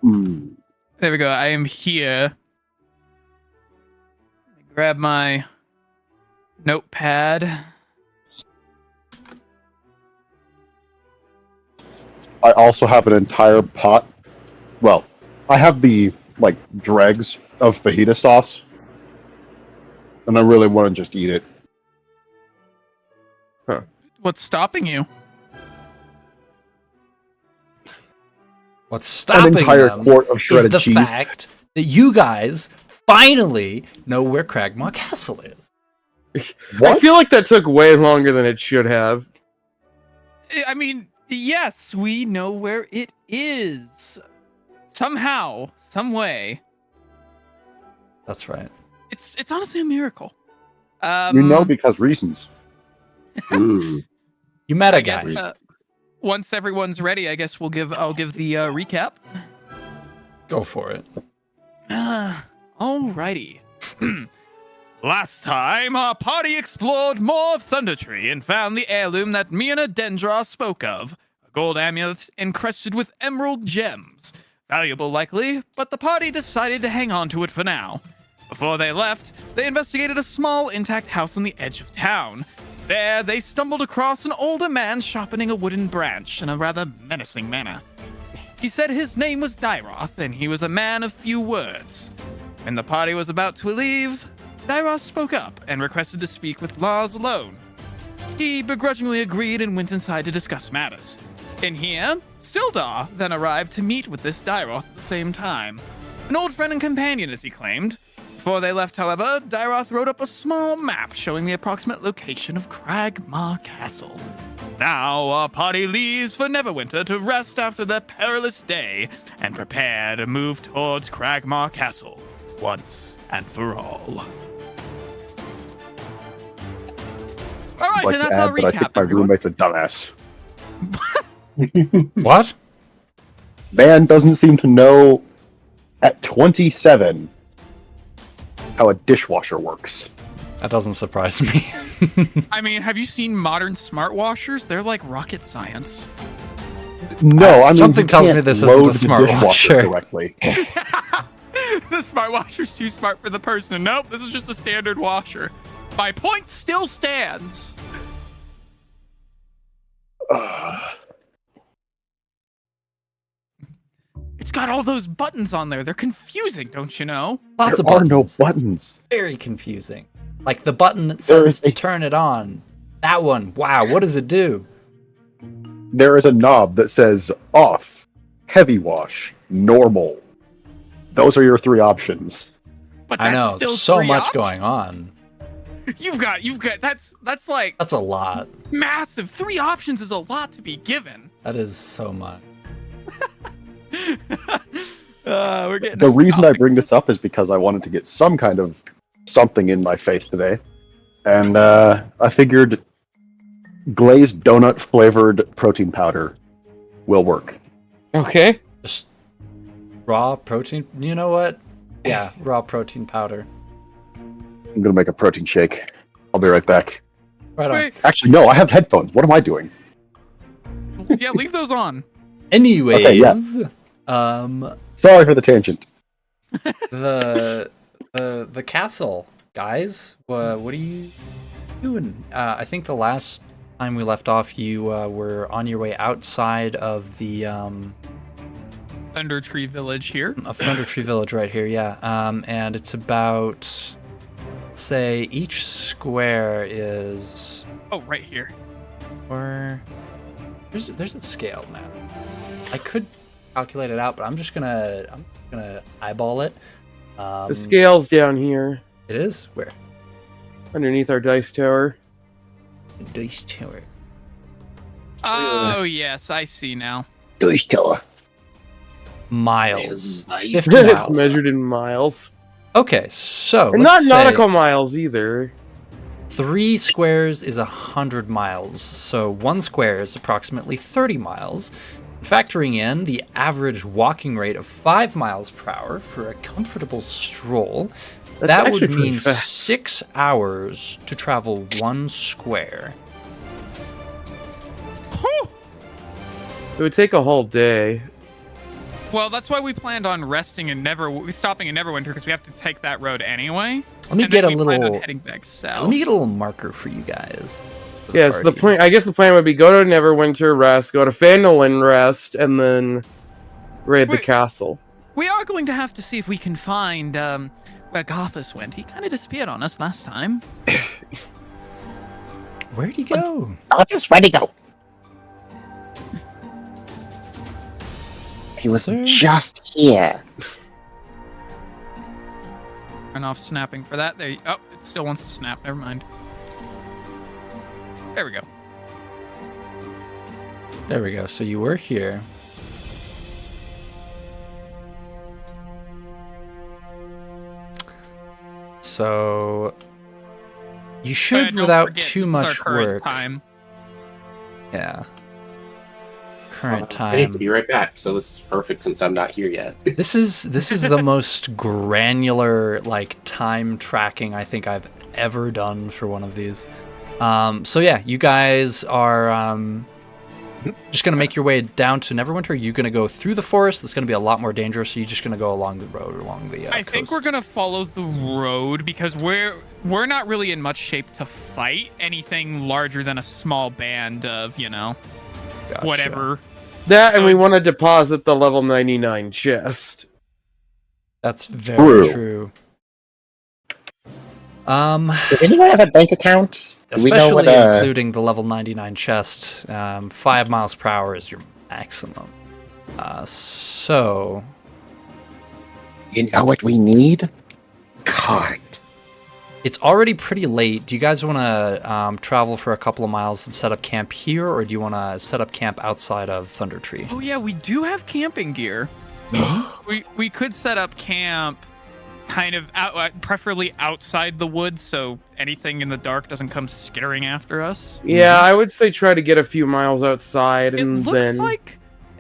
There we go. I am here. Grab my notepad. I also have an entire pot. Well, I have the dregs of fajita sauce, and I really want to just eat it. What's stopping you? What's stopping an entire them quart of shredded is the cheese. fact that you guys finally know where Cragmaw Castle is. I feel like that took way longer than it should have. I mean, yes, we know where it is. Somehow, some way. That's right. It's honestly a miracle. Because reasons. You met a I guess, guy. Once everyone's ready, I guess I'll give the recap. Go for it. Alrighty. Last time, our party explored more of Thundertree and found the heirloom that me and Dendra spoke of. A gold amulet encrusted with emerald gems. Valuable, likely, but the party decided to hang on to it for now. Before they left, they investigated a small, intact house on the edge of town. There, they stumbled across an older man sharpening a wooden branch in a rather menacing manner. He said his name was Dyroth, and he was a man of few words. When the party was about to leave, Dyroth spoke up and requested to speak with Lars alone. He begrudgingly agreed and went inside to discuss matters. In here, Sildar then arrived to meet with this Dyroth at the same time. An old friend and companion, as he claimed. Before they left, however, Dyroth wrote up a small map showing the approximate location of Cragmaw Castle. Now, our party leaves for Neverwinter to rest after their perilous day and prepare to move towards Cragmaw Castle once and for all. All right, and that's our recap. I think my roommate's a dumbass. What? Man doesn't seem to know at 27 how a dishwasher works. That doesn't surprise me. I mean, have you seen modern smart washers? They're like rocket science. No, I mean, something tells me this isn't a smart washer correctly. The smart washer's too smart for the person. Nope, this is just a standard washer. My point still stands. It's got all those buttons on there. They're confusing, don't you know? Lots of There are buttons. no buttons. Very confusing. Like the button that says to turn it on. That one. Wow, what does it do? There is a knob that says off, heavy wash, normal. Those are your three options. But I that's know, still so three much options. going on. You've got that's like That's a lot. massive. 3 options is a lot to be given. That is so much. We're getting The reason I bring this up is because I wanted to get some kind of something in my face today. And I figured glazed donut flavored protein powder will work. Okay. Just raw protein. You know what? Yeah, raw protein powder. I'm going to make a protein shake. I'll be right back. Right on. Wait, Actually, no, I have headphones. What am I doing? yeah, leave those on. Anyways, Okay, yeah. Sorry for the tangent. the castle, guys. What are you doing? I think the last time we left off, you were on your way outside of the Thundertree Village here. of Thundertree Village right here. Yeah. And it's about, say, each square is. Oh, right here. Or there's a scale now. I could calculate it out, but I'm gonna eyeball it. The scale's down here It is where underneath our dice tower. the dice tower. Oh, yes, I see now. Dice tower. Miles. 50 It's miles. measured in miles. Okay, so And not let's say nautical miles either. 3 squares is 100 miles, so 1 square is approximately 30 miles. Factoring in the average walking rate of 5 miles per hour for a comfortable stroll, That's that actually would pretty mean fast. 6 hours to travel 1 square. Whew. It would take a whole day. Well, that's why we planned on resting and stopping in Neverwinter, because we have to take that road anyway. Let me And get then a we planned on little. heading back south. Let me get a little marker for you guys. for the Yes, the party. plan. I guess the plan would be go to Neverwinter, rest, go to Phandelver, rest, and then raid the Wait. castle. We are going to have to see if we can find where Garthus went. He kind of disappeared on us last time. Where'd he go? I'll just ready to go. He was Sir? just here. Turn off snapping for that. Oh, it still wants to snap. Never mind. There we go. There we go. So you were here. So you should, Don't without forget, too this is our much current work. Time. Yeah. Current I need to time. be right back. So this is perfect since I'm not here yet. This is the most granular like time tracking I think I've ever done for one of these. So yeah, you guys are just gonna make your way down to Neverwinter. Are you gonna go through the forest? It's gonna be a lot more dangerous. So you're just gonna go along the road, along the I think coast? we're gonna follow the road because we're not really in much shape to fight anything larger than a small band of Gotcha. whatever. That, and So- we want to deposit the level 99 chest. That's very true. Does anyone have a bank account? Do we know Especially what, including the level 99 chest. 5 miles per hour is your maximum. So you know what we need? Cart. it's already pretty late. Do you guys want to travel for a couple of miles and set up camp here, or do you want to set up camp outside of Thunder Tree? Oh yeah, we do have camping gear. We could set up camp kind of preferably outside the woods, so anything in the dark doesn't come skittering after us. Yeah, I would say try to get a few miles outside, and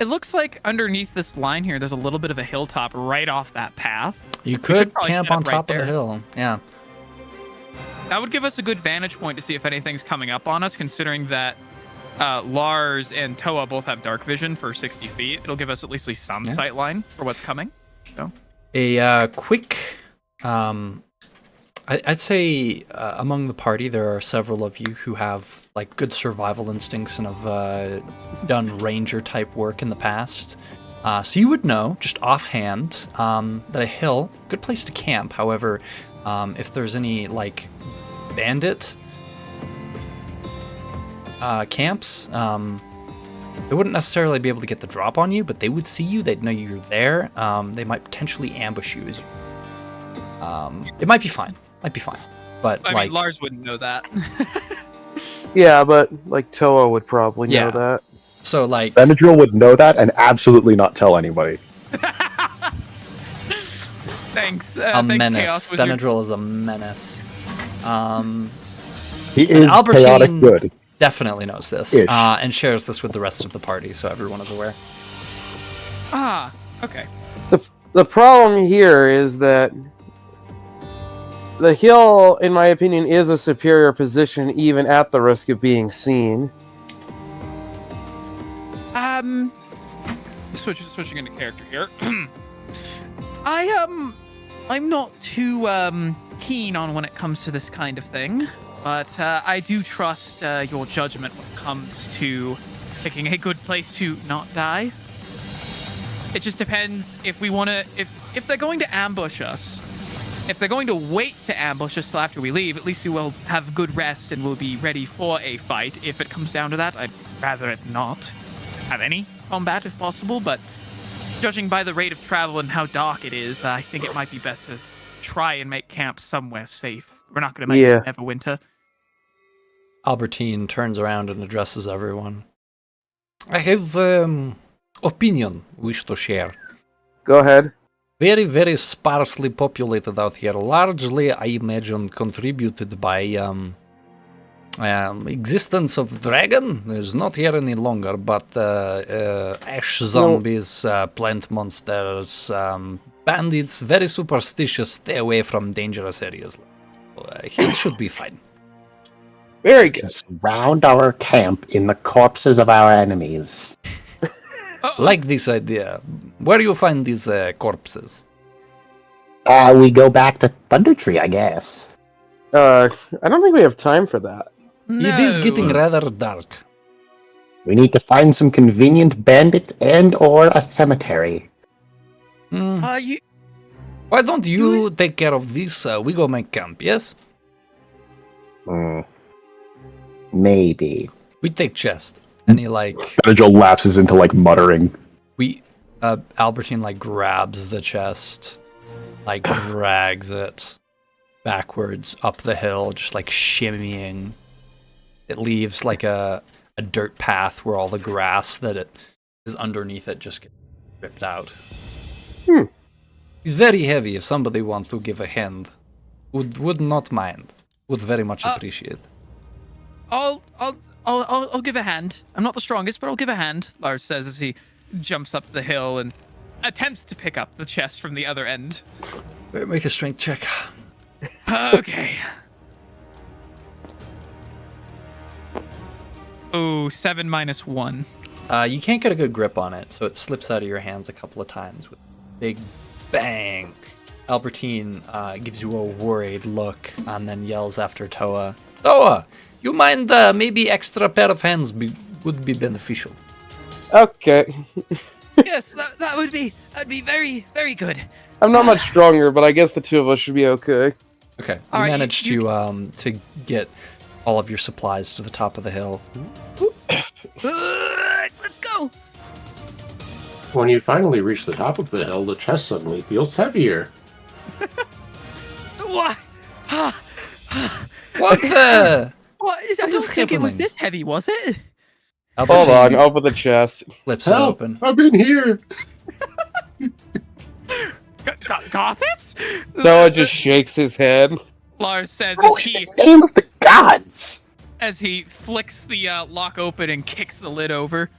It looks like underneath this line here, there's a little bit of a hilltop right off that path. You could could probably camp set up on right top of the there. hill. Yeah. That would give us a good vantage point to see if anything's coming up on us, considering that Lars and Toa both have dark vision for 60 feet. It'll give us at least some sight line for what's coming. So. A quick, I'd say among the party there are several of you who have like good survival instincts and have done ranger type work in the past. So you would know just offhand that a hill, good place to camp. However, if there's any like bandit camps, they wouldn't necessarily be able to get the drop on you, but they would see you. They'd know you're there. They might potentially ambush you. It might be fine. But I like mean, Lars wouldn't know that. yeah, but like Toa would probably Yeah. know that. so, like Benadryl would know that and absolutely not tell anybody. Thanks. a Thanks, menace. Chaos Wizard. Benadryl is a menace. He is Albertine- chaotic good. Definitely knows this Ish. and shares this with the rest of the party, so everyone is aware. Ah, okay. The problem here is that the hill, in my opinion, is a superior position, even at the risk of being seen. Switching into character here. I'm not too keen on when it comes to this kind of thing, but I do trust your judgment when it comes to picking a good place to not die. It just depends if we want to, if they're going to ambush us. If they're going to wait to ambush us till after we leave, at least we will have good rest and we'll be ready for a fight. If it comes down to that, I'd rather it not have any combat if possible, but judging by the rate of travel and how dark it is, I think it might be best to try and make camp somewhere safe. We're not going to make it Neverwinter. Albertine turns around and addresses everyone. I have opinion wish to share. Go ahead. Very, very sparsely populated out here. Largely, I imagine, contributed by existence of dragon. Is not here any longer, but ash zombies, plant monsters, bandits, very superstitious. Stay away from dangerous areas. Here should be fine. Very good. Surround our camp in the corpses of our enemies. Like this idea, where do you find these corpses? We go back to Thunder Tree, I guess. I don't think we have time for that. It is getting No. rather dark. We need to find some convenient bandits and/or a cemetery. Hmm. You Why don't you take care of this? We go make camp, yes? Hmm. Maybe. We take chest. And he like Benadryl lapses into like muttering. Albertine like grabs the chest, like drags it backwards up the hill, just like shimmying. It leaves like a dirt path where all the grass that it is underneath it just gets ripped out. He's very heavy. If somebody wants to give a hand, would not mind. Would very much appreciate. I'll give a hand. I'm not the strongest, but I'll give a hand. Lars says as he jumps up the hill and attempts to pick up the chest from the other end. Make a strength check. Okay. Oh, 7 minus 1. You can't get a good grip on it, so it slips out of your hands a couple of times with a big bang. Albertine gives you a worried look and then yells after Toa, Toa, you mind maybe extra pair of hands would be beneficial. Okay. Yes, that would be very, very good. I'm not much stronger, but I guess the two of us should be okay. Okay, All you right, managed to get all of your supplies to the top of the hill. Let's go. When you finally reach the top of the hill, the chest suddenly feels heavier. What? What the? What? I don't is think it was happening? this heavy, was it? Hold on, over the chest. Flips it Help! open. I'm in here! Gothis? Noah just shakes his head. Lars says Oh, as in he the name of the gods! flicks the lock open and kicks the lid over.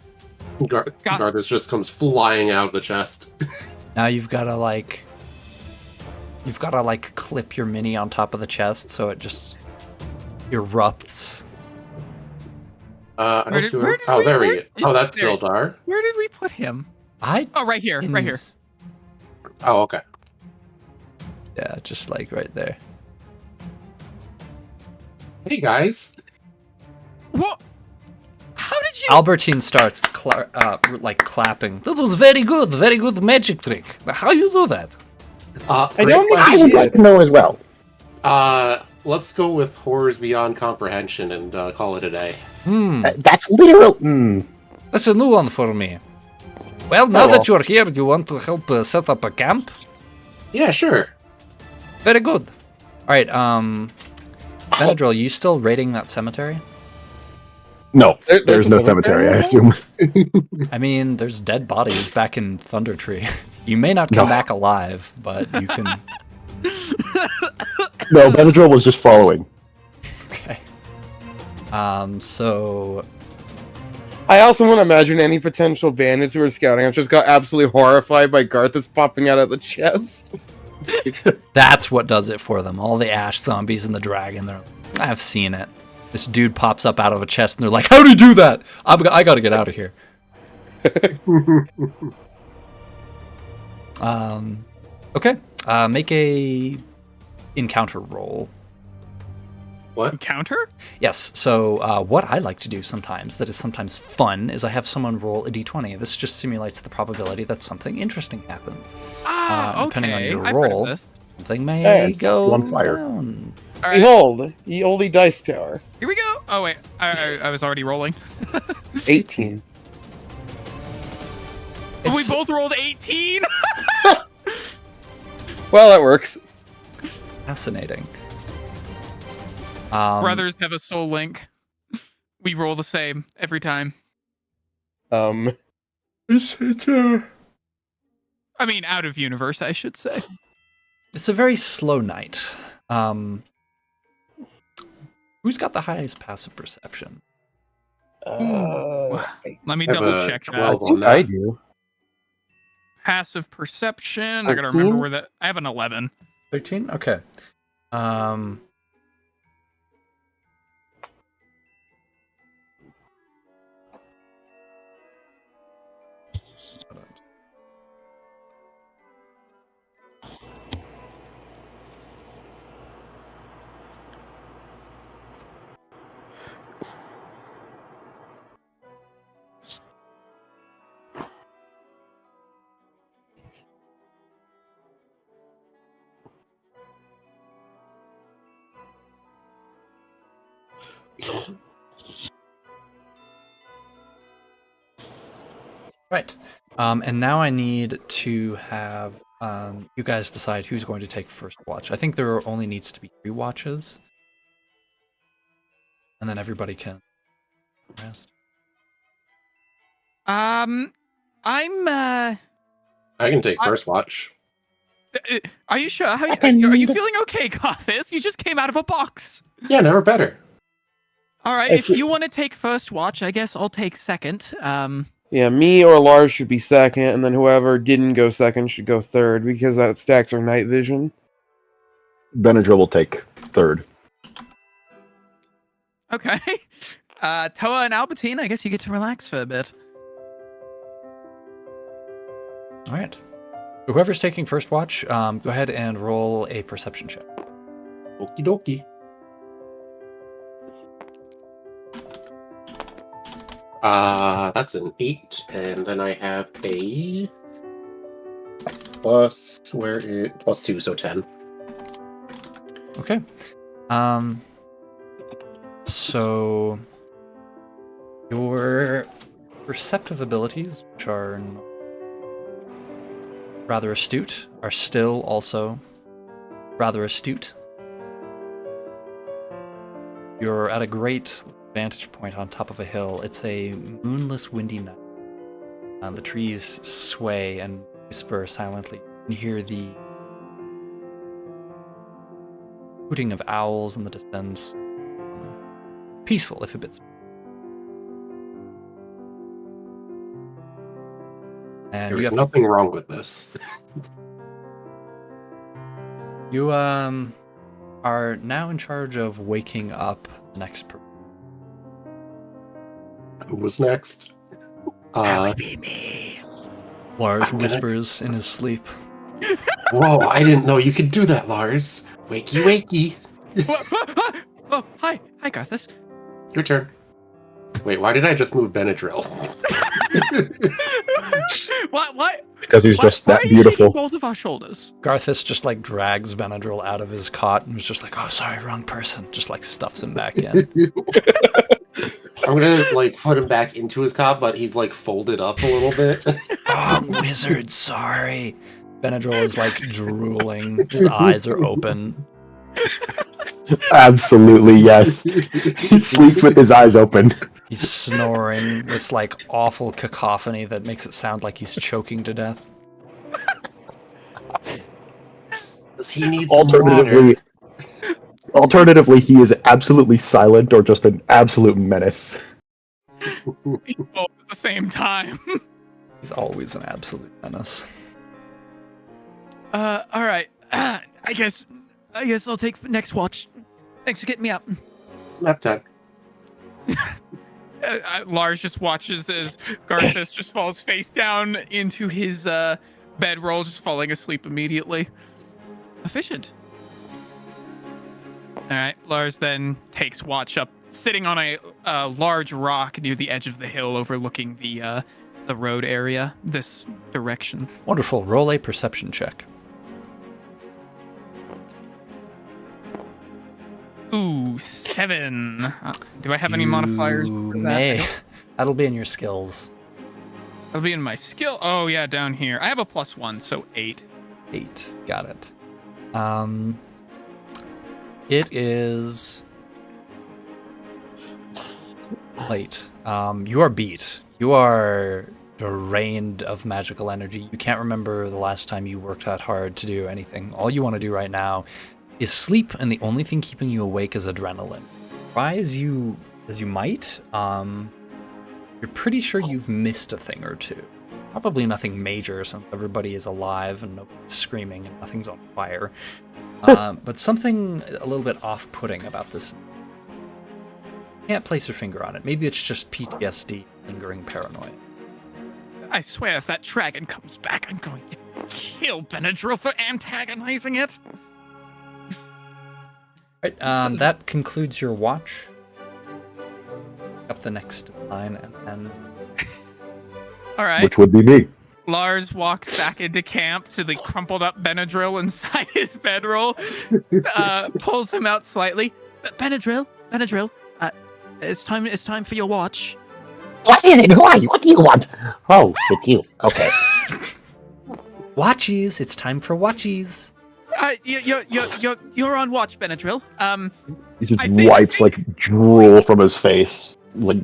Garthus just comes flying out of the chest. Now you've got to clip your mini on top of the chest so it just erupts. I Where don't did- see where where... did Oh, we- there where- he is. Oh, that's there. Sildar. Where did we put him? I Oh, right here, right here. Oh, okay. Yeah, just like right there. Hey, guys. What? How did you? Albertine starts clapping. That was very good magic trick. How you do that? I don't think I would like to know as well. Let's go with horrors beyond comprehension and call it a day. That's literal. That's a new one for me. Well, now Oh, well. that you're here, you want to help set up a camp? Yeah, sure. Very good. All right, Benadryl, you still raiding that cemetery? No, There's there's a no cemetery cemetery, I assume. I mean, there's dead bodies back in Thunder Tree. You may not come No. back alive, but you can. No, Benadryl was just following. Okay. So I also want to imagine any potential bandits who are scouting. I've just got absolutely horrified by Garthus popping out of the chest. that's what does it for them. All the ash zombies and the dragon. I've seen it. This dude pops up out of a chest, and they're like, "How'd he do that? I gotta get out of here." Okay. Make a encounter roll. What? Counter? Yes. So what I like to do sometimes, that is sometimes fun, is I have someone roll a d20. This just simulates the probability that something interesting happens. Depending on your I've heard of roll, this. something may Yes, go on fire. down. All right, Behold, ye olde dice tower. here we go. Oh wait, I was already rolling. 18. We It's- both rolled 18. Well, that works. Fascinating. Brothers have a soul link. We roll the same every time. Is it I mean, out of universe, I should say. It's a very slow night. Who's got the highest passive perception? Let me I have double a check 12 that. on that. I do. Passive perception. I gotta 13? remember where that. I have an 11. 13? Okay. Right. And now I need to have you guys decide who's going to take first watch. I think there only needs to be 3 watches. And then everybody can rest. I'm. I can take first watch. Are you sure? Are you feeling okay, Gothis? You just came out of a box. Yeah, never better. All right. If you want to take first watch, I guess I'll take second. Yeah, me or Lars should be second, and then whoever didn't go second should go third, because that stacks our night vision. Benadryl will take third. Okay. Toa and Albertine, I guess you get to relax for a bit. All right. Whoever's taking first watch, go ahead and roll a perception check. Okie dokie. That's an 8, and then I have a plus 2, so 10. Okay. So your perceptive abilities, which are rather astute, are still also rather astute. You're at a great vantage point on top of a hill. It's a moonless, windy night. The trees sway and whisper silently. You hear the hooting of owls in the distance. Peaceful, if a bit. And There's nothing wrong with this. You are now in charge of waking up the next person. Who was next? That would be me. Lars whispers in his sleep. Whoa, I didn't know you could do that, Lars. Wakey, wakey. Oh, hi, Gothis. Your turn. Wait, why did I just move Benadryl? What? Because he's just that why are you beautiful. shaking both of our shoulders? Garthus just like drags Benadryl out of his cot and was just like, oh, sorry, wrong person. Just like stuffs him back in. I'm gonna like put him back into his cot, but he's like folded up a little bit. Wrong wizard, sorry. Benadryl is like drooling. His eyes are open. Absolutely, yes. He sleeps with his eyes open. He's snoring this like awful cacophony that makes it sound like he's choking to death. He needs water. Alternatively, he is absolutely silent or just an absolute menace. Both at the same time. He's always an absolute menace. All right. I guess I'll take next watch. Thanks for getting me up. Nap time. Lars just watches as Garthus just falls face down into his bedroll, just falling asleep immediately. Efficient. All right, Lars then takes watch up, sitting on a large rock near the edge of the hill, overlooking the road area, this direction. Wonderful. Roll a perception check. Ooh, 7. Do I have any modifiers? You for that? may. That'll be in your skills. That'll be in my skill. Oh yeah, down here. I have a +1, so 8. 8. Got it. It is late. You are beat. You are drained of magical energy. You can't remember the last time you worked that hard to do anything. All you want to do right now is sleep, and the only thing keeping you awake is adrenaline. Try as you might, you're pretty sure you've missed a thing or two. Probably nothing major, since everybody is alive and nobody's screaming and nothing's on fire. But something a little bit off-putting about this. Can't place your finger on it. Maybe it's just PTSD, lingering paranoia. I swear, if that dragon comes back, I'm going to kill Benadryl for antagonizing it. Right, that concludes your watch. Up the next line, and then All right. Which would be me. Lars walks back into camp to the crumpled up Benadryl inside his bedroll, pulls him out slightly. Benadryl, It's time for your watch. What is it? Who are you? What do you want? Oh, it's you. Okay. Watchies, it's time for watchies. You're on watch, Benadryl. He just I think- wipes like drool from his face. Like,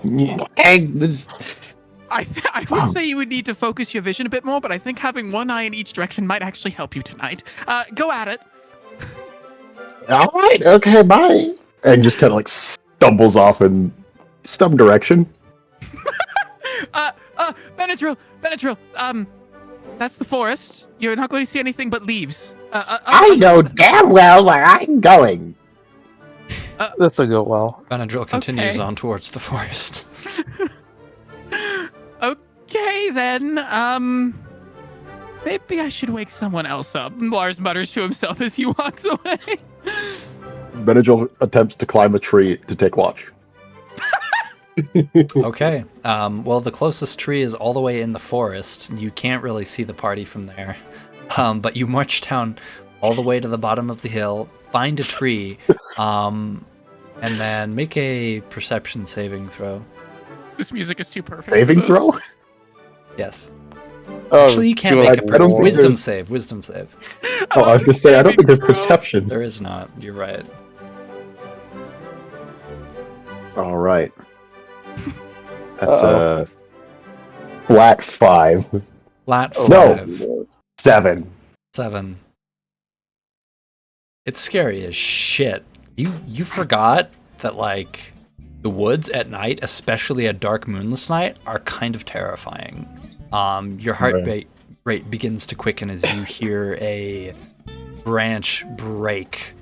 okay, this. I would say you would need to focus your vision a bit more, but I think having one eye in each direction might actually help you tonight. Go at it. All right, okay, bye. And just kind of like stumbles off in some direction. Benadryl, that's the forest. You're not going to see anything but leaves. I know damn well where I'm going. This will go well. Benadryl continues Okay. on towards the forest. Okay, then, maybe I should wake someone else up. Lars mutters to himself as he walks away. Benadryl attempts to climb a tree to take watch. Okay. Well, the closest tree is all the way in the forest. You can't really see the party from there. But you march down all the way to the bottom of the hill, find a tree, and then make a perception saving throw. This music is too perfect. Saving for this. throw? Yes. Oh, Actually, you can't do make I- a I don't think wisdom there's- save. Wisdom save. Oh, I was gonna say, I don't think there's Saving throw. perception. There is not. You're right. All right. That's Uh-oh. flat 5. Flat Oh, No. 5. 7. 7. It's scary as shit. You forgot that, like, the woods at night, especially a dark moonless night, are kind of terrifying. Your heart rate begins to quicken as you hear a branch break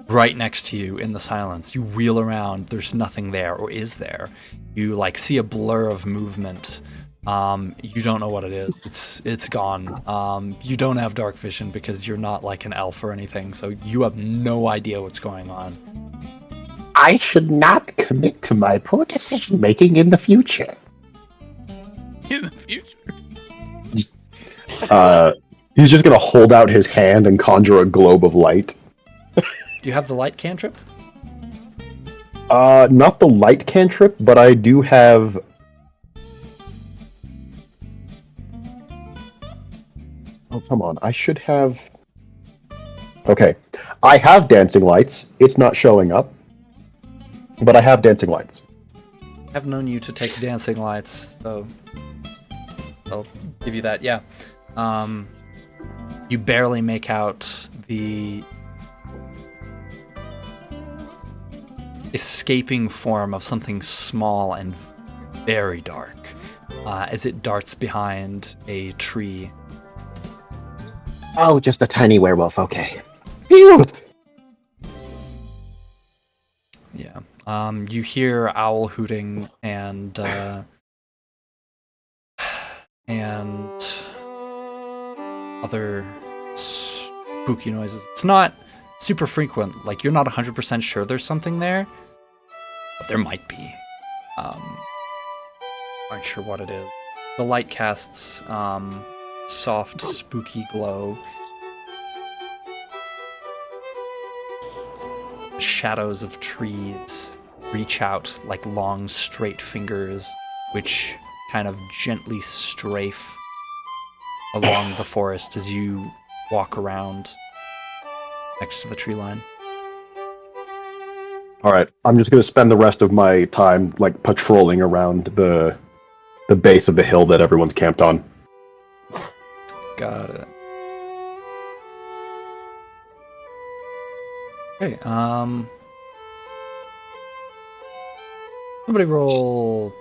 right next to you in the silence. You wheel around, there's nothing there, or is there? You like see a blur of movement. You don't know what it is. It's gone. You don't have dark vision because you're not like an elf or anything, so you have no idea what's going on. I should not commit to my poor decision making in the future. In the future. He's just gonna hold out his hand and conjure a globe of light. Do you have the light cantrip? Not the light cantrip, but I do have. Oh, come on. I should have. Okay. I have dancing lights. It's not showing up. But I have dancing lights. I've known you to take dancing lights, so I'll give you that. Yeah. You barely make out the escaping form of something small and very dark as it darts behind a tree. Oh, just a tiny werewolf, okay. Phew! Yeah. You hear owl hooting and other spooky noises. It's not super frequent. Like, you're not 100% sure there's something there, but there might be. Aren't sure what it is. The light casts soft, spooky glow. Shadows of trees reach out like long, straight fingers, which kind of gently strafe along the forest as you walk around next to the tree line. Alright, I'm just gonna spend the rest of my time, like, patrolling around the base of the hill that everyone's camped on. Got it. Okay, somebody roll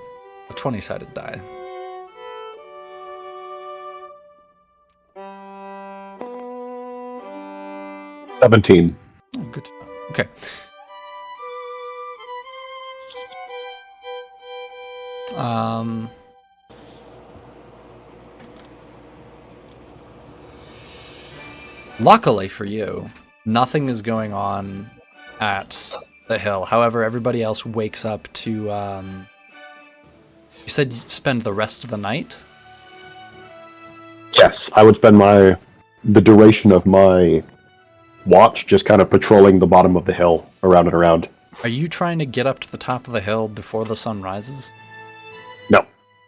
a 20-sided die. – 17. Oh, good to know. Okay. Luckily for you, nothing is going on at the hill. However, everybody else wakes up to, you said you spend the rest of the night? Yes, I would spend the duration of my watch just kind of patrolling the bottom of the hill, around and around. Are you trying to get up to the top of the hill before the sun rises? No.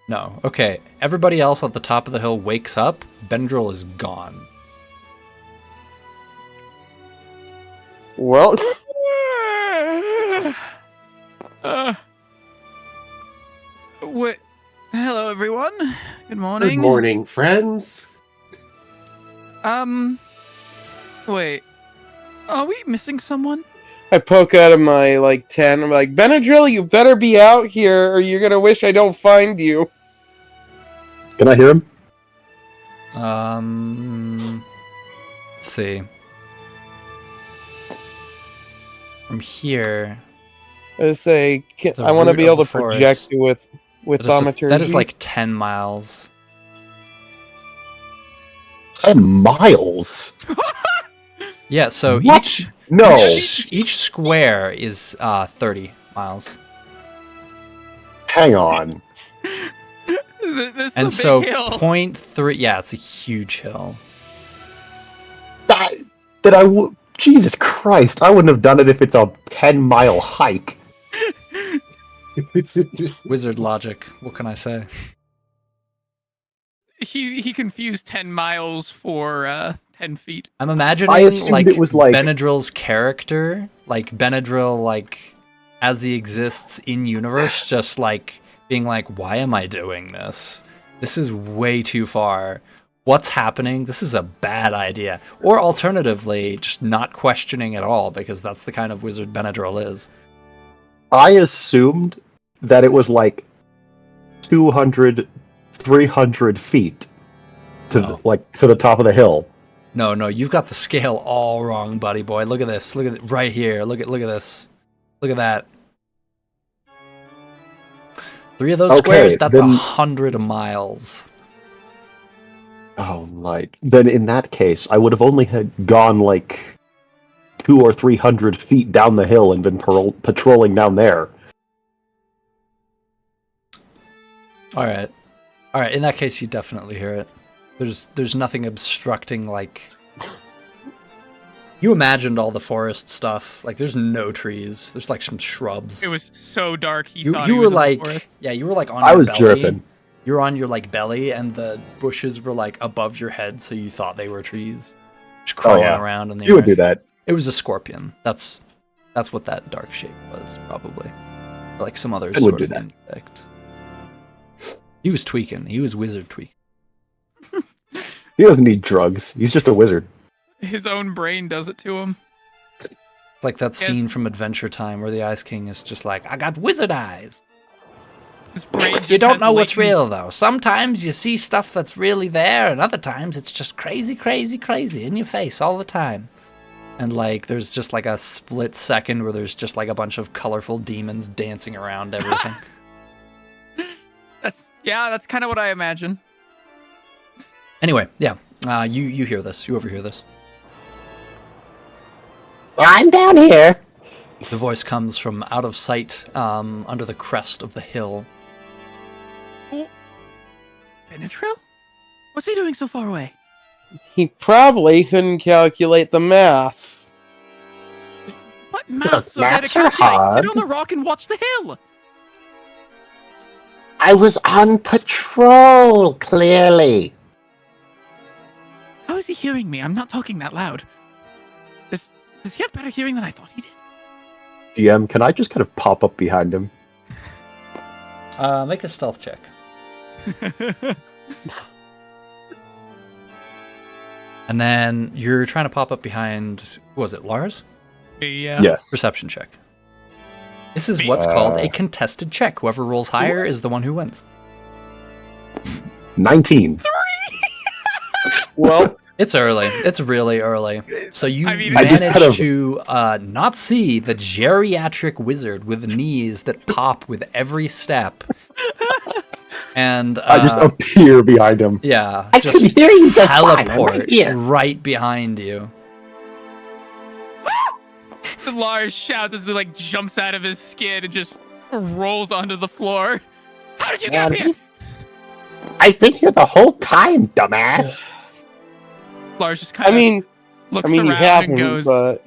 No. Okay. Everybody else at the top of the hill wakes up. Benadryl is gone. Well, What? Hello, everyone. Good morning. Good morning, friends. Wait. Are we missing someone? I poke out of my like 10. I'm like, Benadryl, you better be out here, or you're gonna wish I don't find you. Can I hear him? Let's see. From here, I say, The I want to root be of able the to project forest. you with thaumaturgy. that is like 10 miles. 10 miles? Yeah, so What? No. each square is 30 miles. Hang on. This is And a big so hill. 0.3, yeah, it's a huge hill. Jesus Christ, I wouldn't have done it if it's a 10-mile hike. Wizard logic, what can I say? He confused 10 miles for 10 feet. I'm imagining I assumed it was like- Benadryl's character, like Benadryl, like as he exists in universe, just like being like, why am I doing this? This is way too far. What's happening? This is a bad idea. Or alternatively, just not questioning at all, because that's the kind of wizard Benadryl is. I assumed that it was like 200, 300 feet to No. to the top of the hill. No, you've got the scale all wrong, buddy boy. Look at this. Look at it right here. Look at this. Look at that. 3 of those Okay, squares, that's then- 100 miles. Oh, right. Then in that case, I would have only had gone like 200 or 300 feet down the hill and been patrolling down there. All right. In that case, you definitely hear it. There's nothing obstructing, like. You imagined all the forest stuff. Like, there's no trees. There's like some shrubs. It was so dark. He You thought you he were was in the like, forest. yeah, you were like on I your was belly. chirping. You were on your like belly, and the bushes were like above your head, so you thought they were trees, just crawling yeah. around in the You would earth. do that. It was a scorpion. That's what that dark shape was, probably. Or like some other I would sort do of that. insect. He was tweaking. He was wizard tweaking. He doesn't need drugs. He's just a wizard. His own brain does it to him. It's like that Yes. scene from Adventure Time where the Ice King is just like, I got wizard eyes. His brain just You don't has know what's latent- real, though. Sometimes you see stuff that's really there, and other times it's just crazy, crazy, crazy in your face all the time. And, like, there's just, like, a split second where there's just, like, a bunch of colorful demons dancing around everything. That's kind of what I imagine. Anyway, yeah. You hear this. You overhear this. I'm down here. The voice comes from out of sight, under the crest of the hill. Benadryl? What's he doing so far away? He probably couldn't calculate the maths. What maths are there to maths are calculate? Sit hard. on the rock and watch the hill. I was on patrol, clearly. How is he hearing me? I'm not talking that loud. Does he have better hearing than I thought he did? GM, can I just kind of pop up behind him? Make a stealth check. And then you're trying to pop up behind, what was it, Lars? Yeah. Yes. Perception check. This is what's called a contested check. Whoever rolls higher is the one who wins. 19. Well, It's early. It's really early. So you I mean, I just manage kind of- to not see the geriatric wizard with knees that pop with every step. And I just appear behind him. yeah, I just can hear you just fine. I'm teleport right here. right behind you. Lars shouts as he like jumps out of his skin and just rolls onto the floor. How did you get up here? I've been here the whole time, dumbass. Lars just kind I of mean, looks you around haven't, and goes, but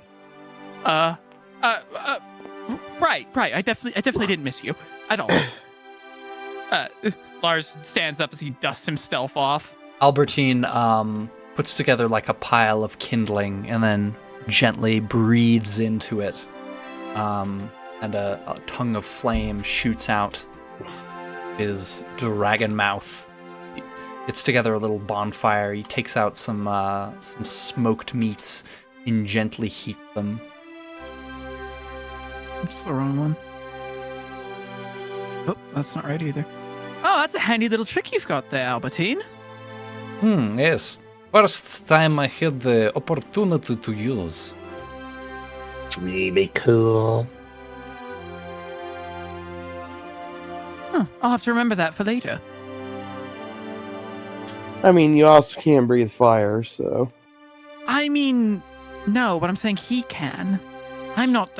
Right. I definitely didn't miss you at all. Lars stands up as he dusts himself off. Albertine puts together like a pile of kindling and then gently breathes into it. And a tongue of flame shoots out his dragon mouth. It's together a little bonfire. He takes out some smoked meats and gently heats them. That's the wrong one. Oh, that's not right either. Oh, that's a handy little trick you've got there, Albertine. Yes. First time I had the opportunity to use. It's really cool. Huh, I'll have to remember that for later. I mean, you also can't breathe fire, so. I mean, no, but I'm saying he can. I'm not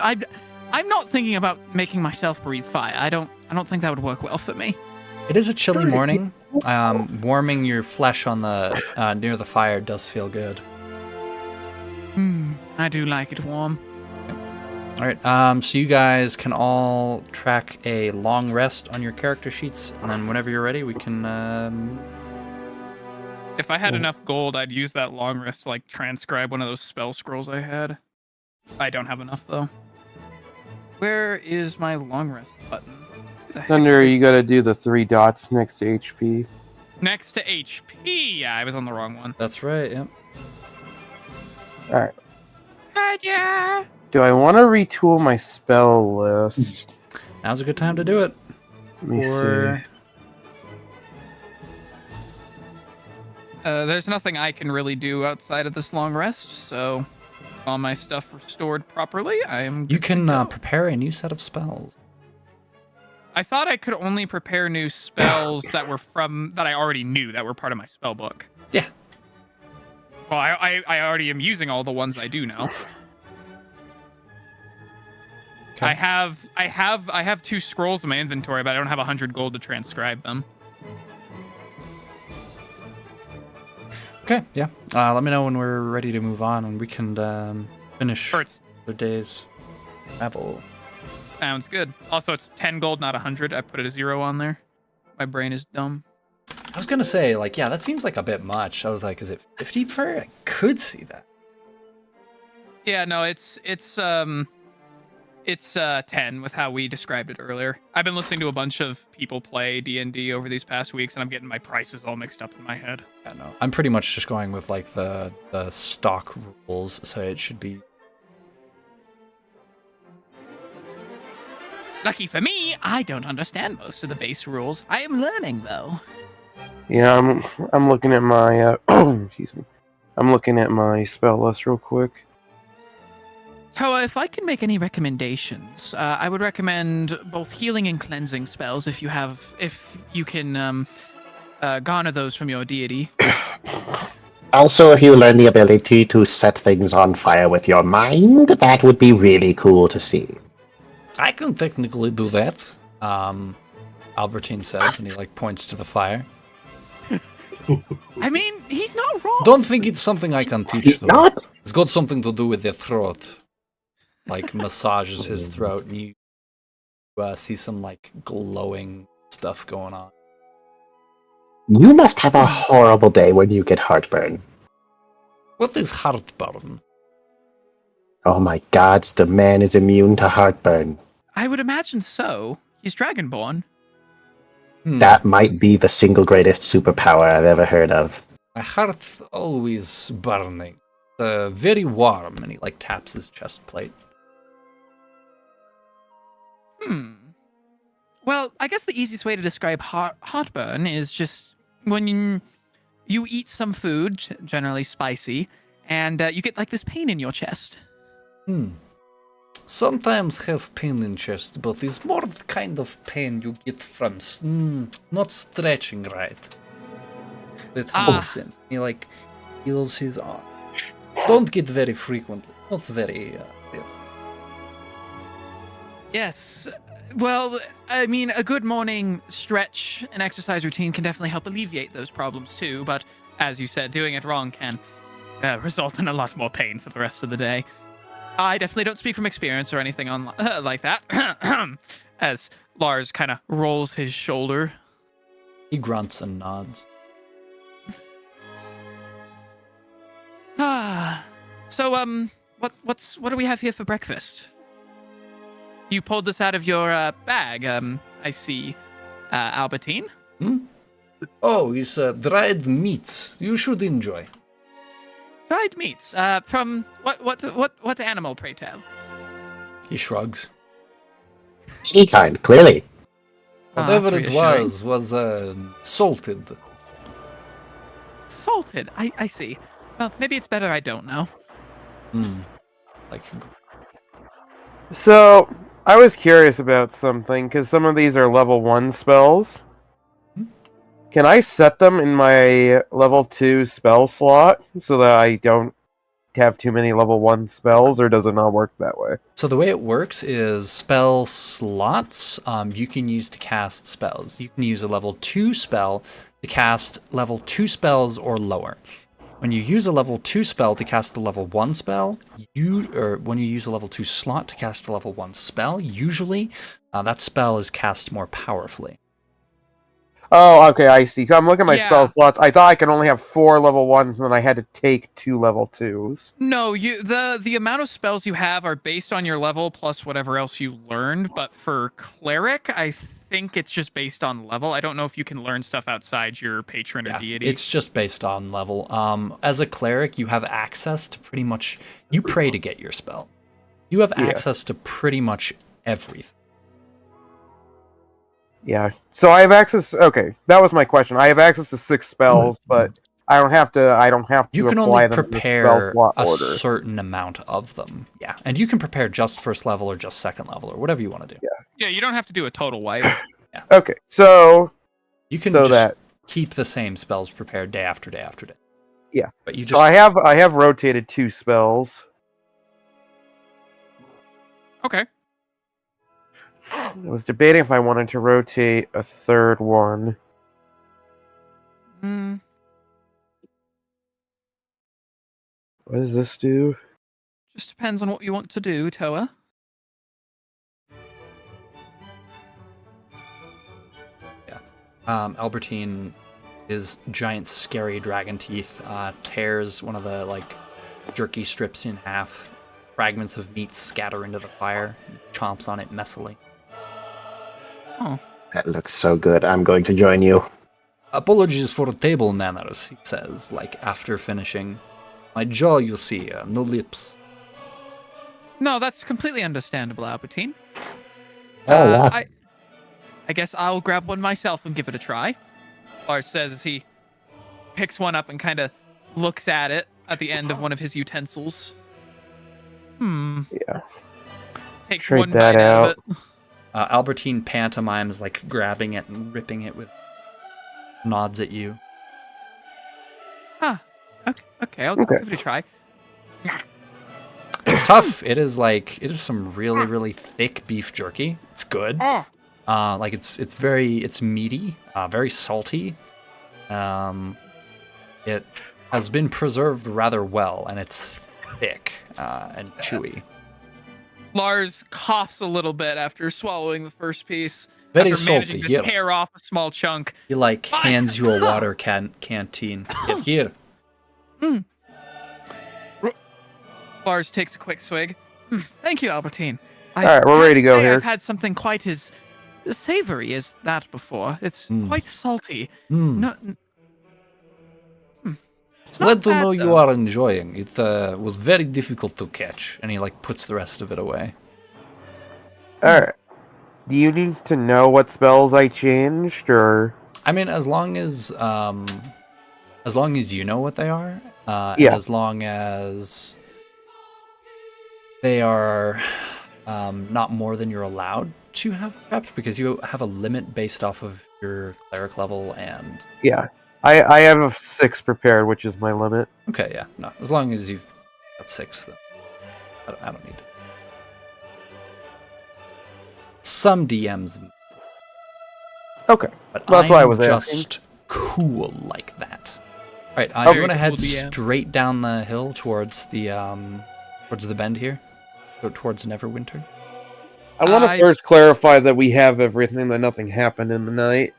thinking about making myself breathe fire. I don't think that would work well for me. It is a chilly morning. Warming your flesh on the near the fire does feel good. I do like it warm. All right. So you guys can all track a long rest on your character sheets, and then whenever you're ready, we can. If I had enough gold, I'd use that long rest to like transcribe one of those spell scrolls I had. I don't have enough though. Where is my long rest button? It's under, you gotta do the 3 dots next to HP. Next to HP. Yeah, I was on the wrong one. That's right. Yep. Alright. Yeah. Do I want to retool my spell list? Now's a good time to do it. Let me see. There's nothing I can really do outside of this long rest, so all my stuff restored properly. I am. You can prepare a new set of spells. I thought I could only prepare new spells that I already knew that were part of my spell book. Yeah. Well, I already am using all the ones I do know. Okay. I have 2 scrolls in my inventory, but I don't have 100 gold to transcribe them. Okay. Yeah. Let me know when we're ready to move on, and we can finish the day's travel. Sounds good. Also, it's 10 gold, not 100. I put a 0 on there. My brain is dumb. I was gonna say, like, yeah, that seems like a bit much. I was like, is it 50 per? I could see that. Yeah, no, it's 10 with how we described it earlier. I've been listening to a bunch of people play D&D over these past weeks, and I'm getting my prices all mixed up in my head. Yeah, no, I'm pretty much just going with like the stock rules, so it should be. Lucky for me, I don't understand most of the base rules. I am learning, though. Yeah, I'm looking at my excuse me. I'm looking at my spell list real quick. So, if I can make any recommendations, I would recommend both healing and cleansing spells if you can garner those from your deity. Also, if you learn the ability to set things on fire with your mind, that would be really cool to see. I can technically do that. Albertine says, and he like points to the fire. I mean, he's not wrong. Don't think it's something I can teach He's though. not? It's got something to do with the throat. Like massages his throat, and you see some like glowing stuff going on. You must have a horrible day when you get heartburn. What is heartburn? Oh my god, the man is immune to heartburn. I would imagine so. He's dragonborn. That might be the single greatest superpower I've ever heard of. My heart's always burning. Very warm, and he like taps his chest plate. Well, I guess the easiest way to describe heartburn is just when you eat some food, generally spicy, and you get like this pain in your chest. Sometimes have pain in chest, but it's more the kind of pain you get from not stretching right. That makes sense. He like heals his arm. Don't get very frequently. Not very. Yes. Well, I mean, a good morning stretch and exercise routine can definitely help alleviate those problems too, but as you said, doing it wrong can result in a lot more pain for the rest of the day. I definitely don't speak from experience or anything on like that. As Lars kind of rolls his shoulder. He grunts and nods. So what do we have here for breakfast? You pulled this out of your bag. I see, Albertine. Oh, it's dried meats. You should enjoy. Dried meats. From what animal, pray tell? He shrugs. Any kind, clearly. Whatever that's it reassuring. was salted. Salted. I see. Well, maybe it's better I don't know. Like, So, I was curious about something, because some of these are level 1 spells. Can I set them in my level 2 spell slot so that I don't have too many level 1 spells, or does it not work that way? so the way it works is spell slots you can use to cast spells. You can use a level 2 spell to cast level 2 spells or lower. When you use a level 2 spell to cast a level 1 spell, when you use a level 2 slot to cast a level 1 spell, usually that spell is cast more powerfully. Oh, okay, I see. I'm looking at my Yeah. spell slots. I thought I could only have 4 level 1s, and then I had to take 2 level 2s. No, the amount of spells you have are based on your level plus whatever else you learned. But for cleric, I think it's just based on level. I don't know if you can learn stuff outside your patron or deity. It's just based on level. As a cleric, you have access to pretty much. You pray to get your spell. You have access to pretty much everything. Yeah. So I have access. Okay, that was my question. I have access to 6 spells, but I don't have to. You can apply only them in the spell prepare slot a order. certain amount of them. Yeah, and you can prepare just first level or just second level or whatever you want to do. Yeah, you don't have to do a total wipe. Okay, so You can so just that keep the same spells prepared day after day after day. Yeah. But you just so I have rotated 2 spells. Okay. I was debating if I wanted to rotate a 3rd one. Mm, What does this do? just depends on what you want to do, Toa. Albertine, his giant scary dragon teeth, tears one of the jerky strips in half. Fragments of meat scatter into the fire. Chomps on it messily. Oh, That looks so good. I'm going to join you. Apologies for table manners, he says, after finishing. My jaw, you see, no lips. no, that's completely understandable, Albertine. Oh, yeah. I guess I'll grab one myself and give it a try. Lars says as he picks one up and kind of looks at it at the end of one of his utensils. Yeah. Takes Trade one that bite out out. of it. Albertine pantomimes grabbing it and ripping it with nods at you. Okay, I'll Okay. give it a try. It's tough. It is some really, really thick beef jerky. It's good. It's meaty, very salty. It has been preserved rather well, and it's thick and chewy. Lars coughs a little bit after swallowing the first piece. Very after salty, managing to yeah. tear off a small chunk. He hands you a water canteen. Here. Lars takes a quick swig. Thank you, Albertine. All right, we're ready to go here. I've had something quite as savory as that before. It's quite salty. No, it's not Glad to bad, know you though. are enjoying. It was very difficult to catch, and he puts the rest of it away. Alright. Do you need to know what spells I changed, or? I mean, as long as you know what they are, and Yeah. as long as they are not more than you're allowed to have prepped, because you have a limit based off of your cleric level and... Yeah. I have a 6 prepared, which is my limit. Okay, yeah, no. As long as you've got 6, then I don't need it. Some DMs... Okay. But That's why I I'm was asking. just cool like that. All right, Very you want to head cool DM. straight down the hill towards the bend here? go towards Neverwinter. I want to I- first clarify that we have everything, that nothing happened in the night.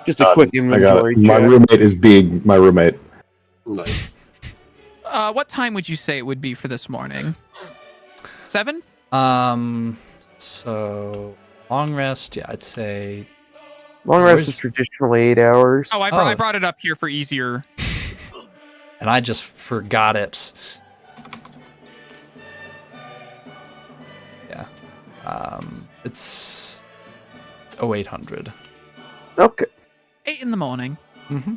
Just a quick I got inventory it. My check. roommate is being my roommate. Nice. What time would you say it would be for this morning? 7? So long rest, yeah, I'd say. Long rest is Where's- traditionally 8 hours. Oh, I brought it up here for easier. And I just forgot it. Yeah. It's 0800. Okay. 8 in the morning. Mm-hmm.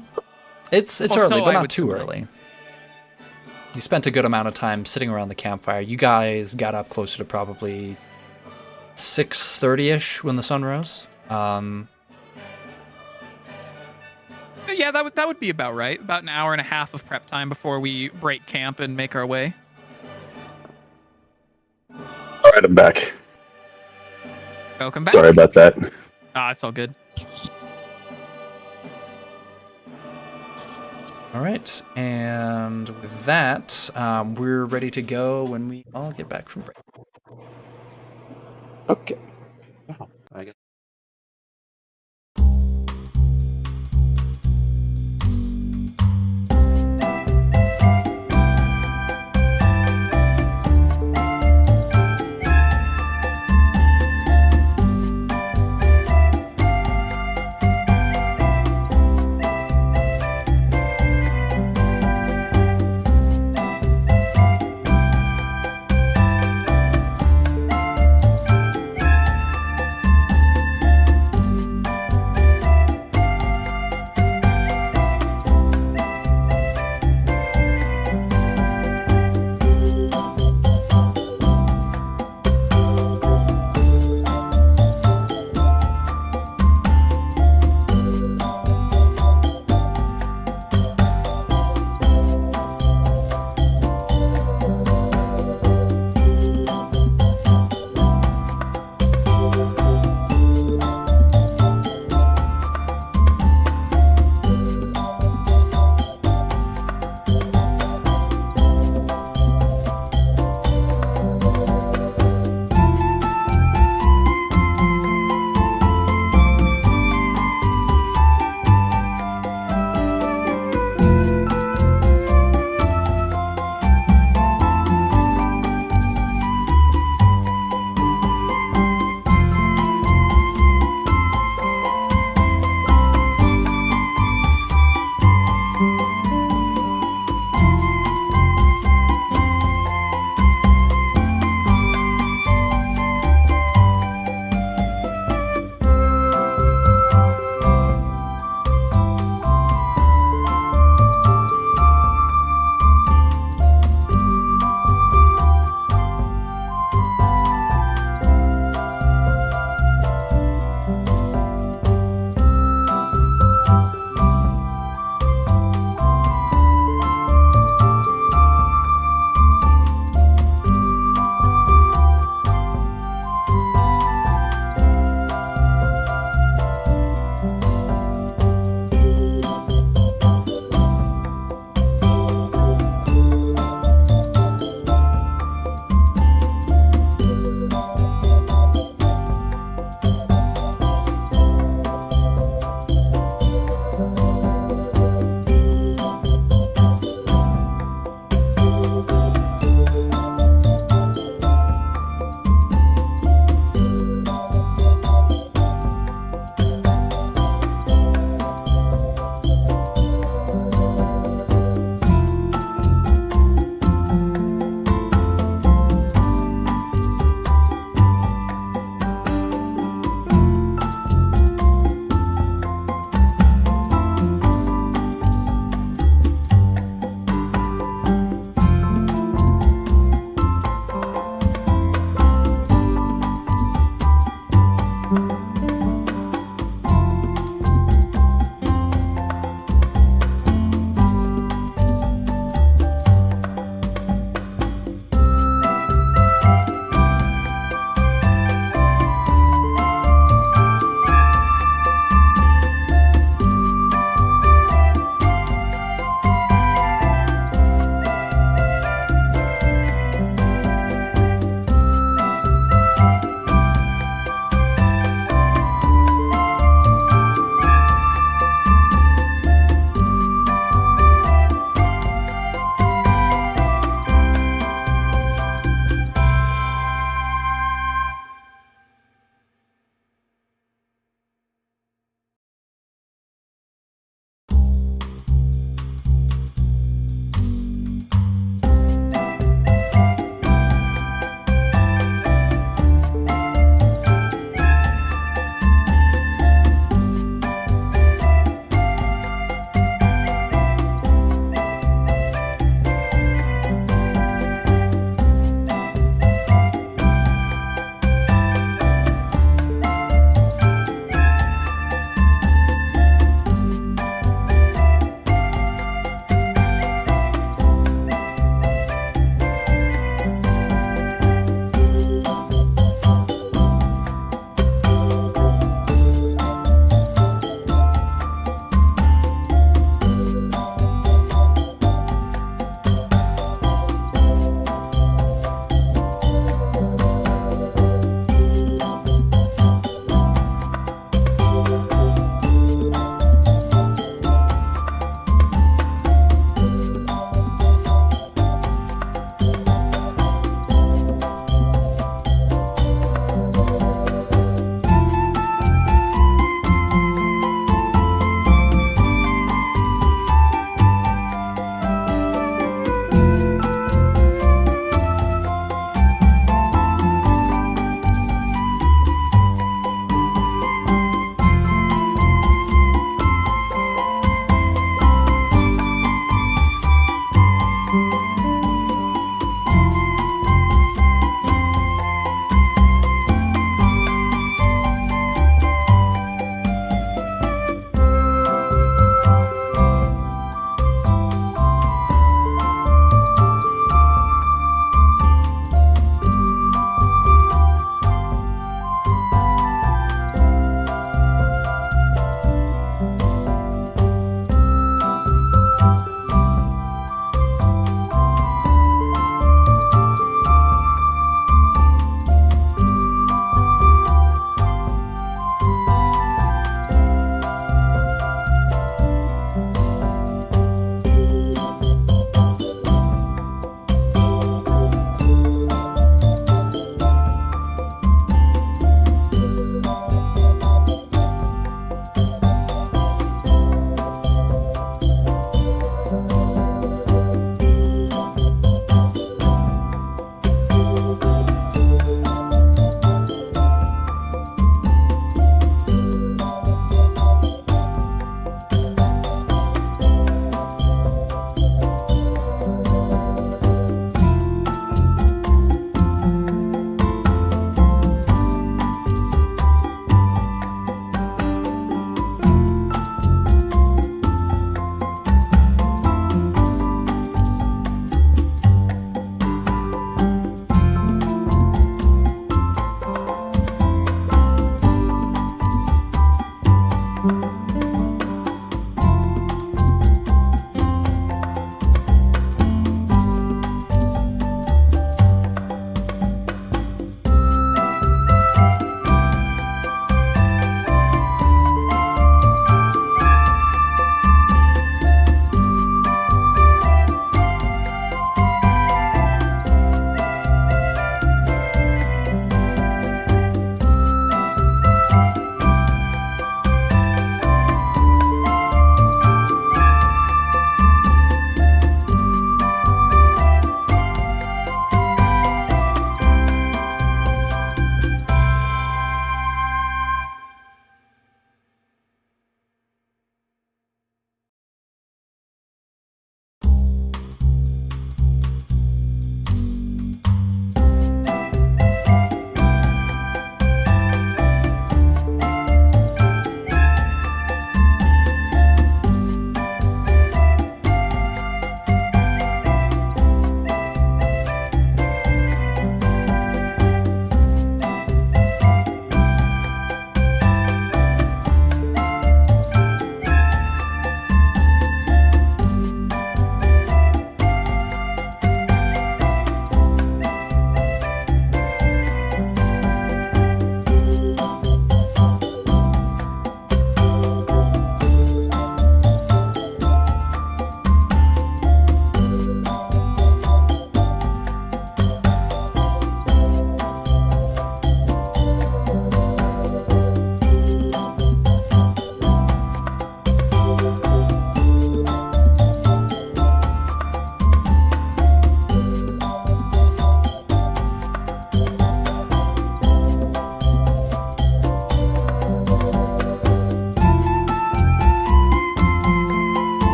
It's Or early, so but I not would too select. early. You spent a good amount of time sitting around the campfire. You guys got up closer to probably 6:30ish when the sun rose. Yeah, that would be about right. About an hour and a half of prep time before we break camp and make our way. All right, I'm back. Welcome back. Sorry about that. It's all good. All right, and with that, we're ready to go when we all get back from break. Okay. Wow. I guess.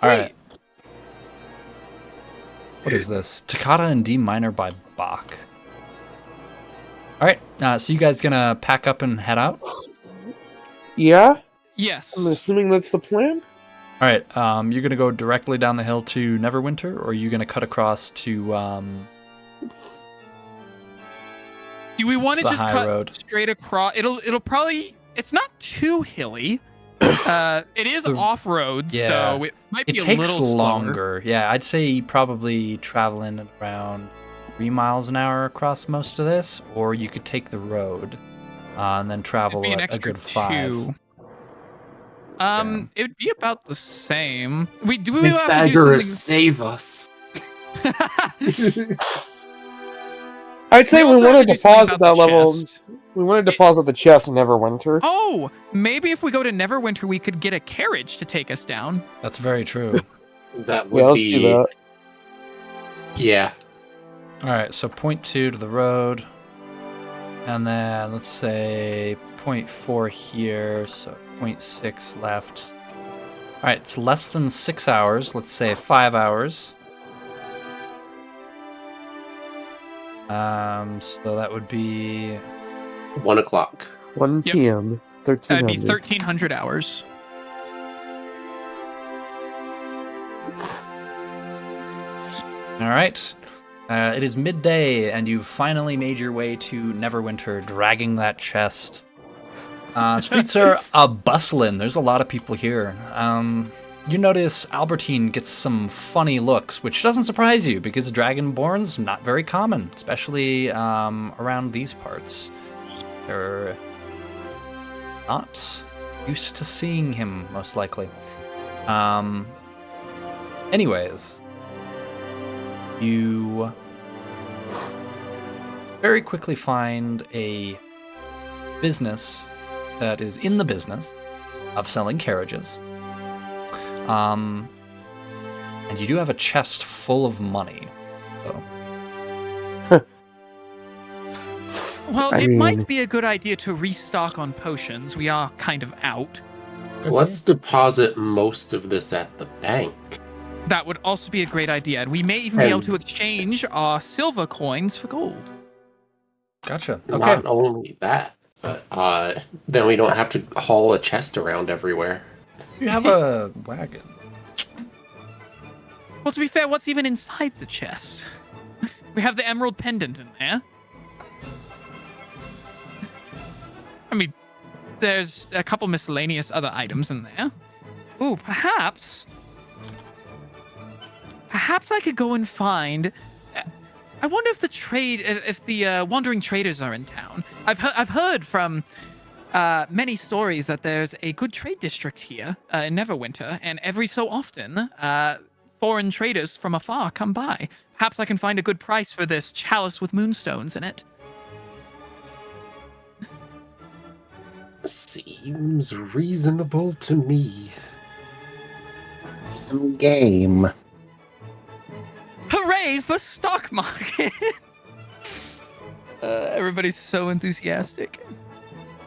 All right. What is this? Toccata in D minor by Bach. All right. So you guys gonna pack up and head out? All Yeah? Yes. I'm assuming that's the plan? right. You're gonna go directly down the hill to Neverwinter, or are you gonna cut across to Do we want to the just high cut road. straight across? It'll probably. It's not too hilly. It is off road, yeah. so it might be It a takes little slower. longer. Yeah, I'd say probably traveling at around 3 miles an hour across most of this, or you could take the road and then travel It'd be an at a extra good 5. 2. It would be about the same. Do we have to do Pythagoras, something? save us. I'd say we also have wanted do to something pause at about that the level. chest. We wanted to pause at the chest in Neverwinter. Oh, maybe if we go to Neverwinter, we could get a carriage to take us down. That's very true. That would Yeah, let's be. do that. Yeah. All right, so 0.2 to the road, and then let's say 0.4 here, so 0.6 left. All right, it's less than 6 hours. Let's say 5 hours. So that would be 1 o'clock. 1 Yep. p.m. That'd be 1300. 1,300 hours. all right. It is midday, and you've finally made your way to Neverwinter, dragging that chest. Streets are bustling. There's a lot of people here. You notice Albertine gets some funny looks, which doesn't surprise you because Dragonborn's not very common, especially around these parts. They're not used to seeing him, most likely. Anyways, you very quickly find a business that is in the business of selling carriages. And you do have a chest full of money. So. Well, I it mean- might be a good idea to restock on potions. We are kind of out. Let's deposit most of this at the bank. That would also be a great idea. And we may even be able And- to exchange our silver coins for gold. Gotcha. Okay. Not only that, but then we don't have to haul a chest around everywhere. You have a wagon. Well, to be fair, what's even inside the chest? We have the emerald pendant in there. I mean, there's a couple miscellaneous other items in there. Ooh, perhaps I could go and find. I wonder if the wandering traders are in town. I've heard from many stories that there's a good trade district here in Neverwinter, and every so often, foreign traders from afar come by. Perhaps I can find a good price for this chalice with moonstones in it. Seems reasonable to me. Game. Hooray for stock market! Everybody's so enthusiastic.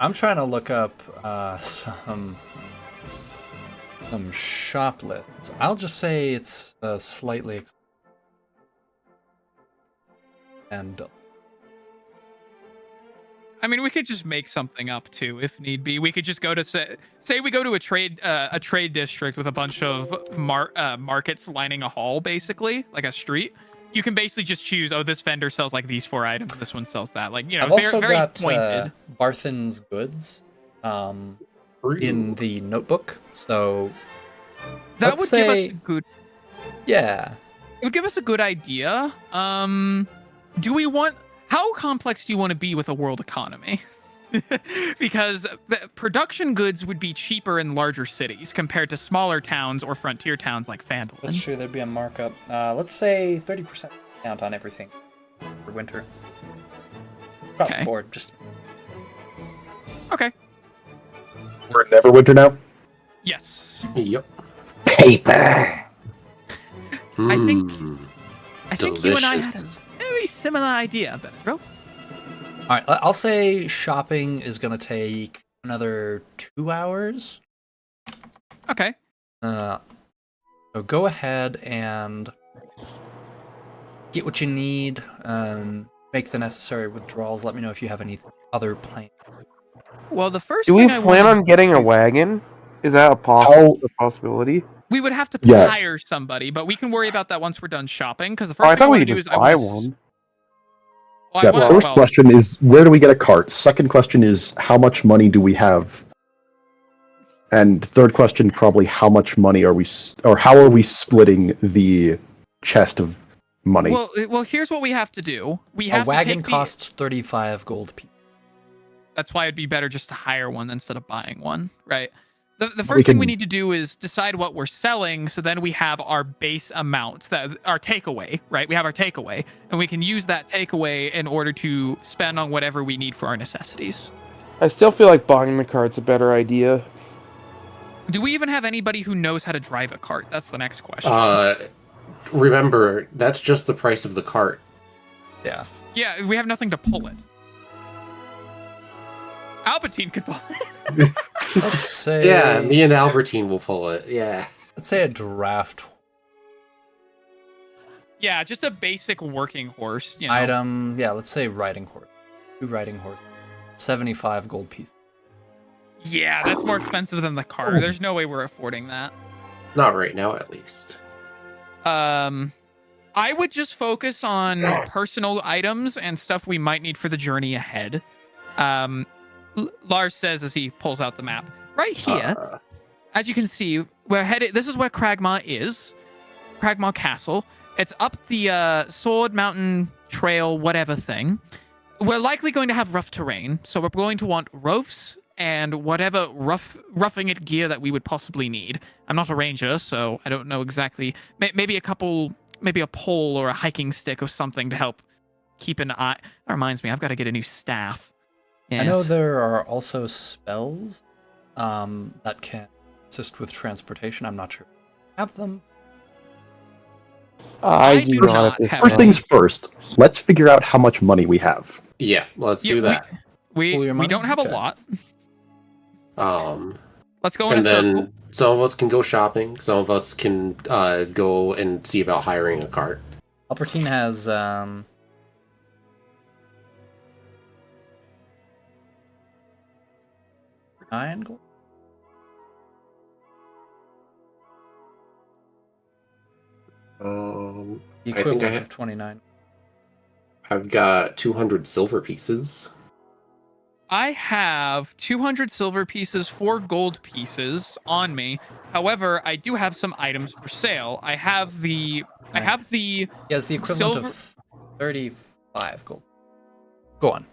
I'm trying to look up some shop lists. I'll just say it's slightly and I mean, we could just make something up too, if need be. We could just go to say we go to a trade district with a bunch of markets lining a hall, basically, like a street. You can basically just choose. Oh, this vendor sells like these 4 items. This one sells that. Like, you know, I've also very got pointed. Barthen's goods in Ooh. the notebook. So That let's would give us say- a good. yeah, It would give us a good idea. Do we want? How complex do you want to be with a world economy? Because production goods would be cheaper in larger cities compared to smaller towns or frontier towns like that's Phandelver. true. There'd be a markup. Let's say 30% discount on everything for winter. Across Okay. the board, just Okay. We're in Neverwinter now. Yes. Yep. Paper. I think Delicious. you and I had a very similar idea, Benadryl. all right. I'll say shopping is gonna take another 2 hours. Okay. So go ahead and get what you need. Make the necessary withdrawals. Let me know if you have any other plans. Well, the first Do we thing I plan wanna on getting a do- wagon? Is that a possibility? We would have to Yes. hire somebody, but we can worry about that once we're done shopping. Because the Oh, first I thing I thought want we to do could is just I buy want one. Yeah, first question is where do we get a cart? Second question is how much money do we have? And third question, probably how much money are we, or how are we splitting the chest of money? Well, here's what we have to do. We have A wagon to take costs 35 gold pieces. That's why it'd be better just to hire one instead of buying one, right? The We first thing we can- need to do is decide what we're selling, so then we have our base amount, that our takeaway, right? We have our takeaway, and we can use that takeaway in order to spend on whatever we need for our necessities. I still feel like buying the cart's a better idea. Do we even have anybody who knows how to drive a cart? That's the next question. Remember, that's just the price of the cart. Yeah. Yeah, we have nothing to pull it. Alpatine could pull it. Let's say. Yeah, me and Albertine will pull it. Yeah. Let's say a draft Yeah, just a basic working horse. You know? item. Yeah, let's say riding horse. 2 riding horse. 75 gold pieces. Yeah, that's more expensive than the cart. There's no way we're affording that. Not right now, at least. I would just focus on personal items and stuff we might need for the journey ahead. Lars says as he pulls out the map. Right here, as you can see, we're headed. This is where Cragmaw is. Cragmaw Castle. It's up the Sword Mountain Trail, whatever thing. We're likely going to have rough terrain, so we're going to want ropes and whatever roughing it gear that we would possibly need. I'm not a ranger, so I don't know exactly. Maybe a pole or a hiking stick or something to help keep an eye. That reminds me, I've got to get a new staff. Yes. I know there are also spells that can assist with transportation. I'm not sure if I have them. I do do not not at this have First time. things first, let's figure out how much money we have. Yeah, let's Yeah, do that. We Pull your money? don't have Okay. a lot. Let's go in And a then circle. some of us can go shopping. Some of us can go and see about hiring a cart. Albertine has 9 gold. Um, The I think I equivalent have- of 29. I've got 200 silver pieces. I have 200 silver pieces, 4 gold pieces on me. However, I do have some items for sale. I have the He has the equivalent Silver- of 35 gold. Go on.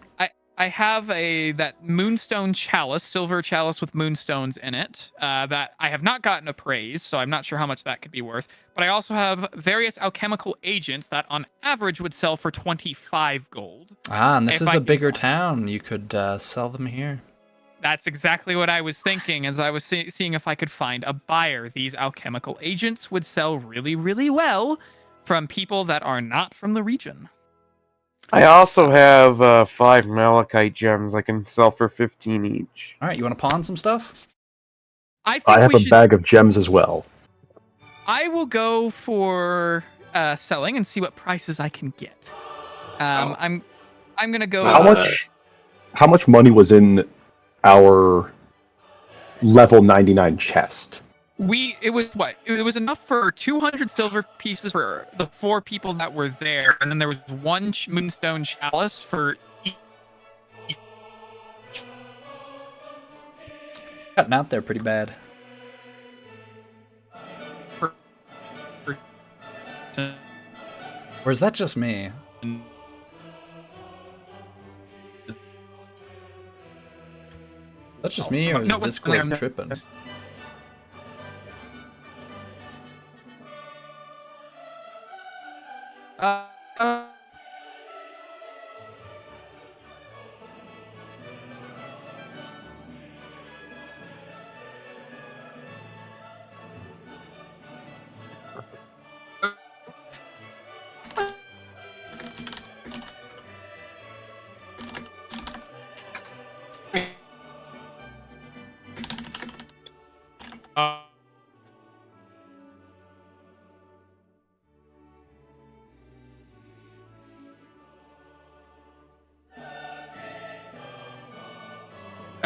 I have that moonstone chalice, silver chalice with moonstones in it, that I have not gotten appraised, so I'm not sure how much that could be worth. But I also have various alchemical agents that on average would sell for 25 gold. And this If is I a can bigger find- town. You could sell them here. That's exactly what I was thinking as I was seeing if I could find a buyer. These alchemical agents would sell really, really well from people that are not from the region. I also have 5 malachite gems I can sell for 15 each. All right, you want to pawn some stuff? I think I have we a should. bag of gems as well. I will go for selling and see what prices I can get. I'm gonna go. How much money was in our level 99 chest? It was enough for 200 silver pieces for the 4 people that were there, and then there was 1 moonstone chalice for each. Cutting out there pretty bad. Or is that just me? That's just me, or is No, it's- Discord tripping? Uh,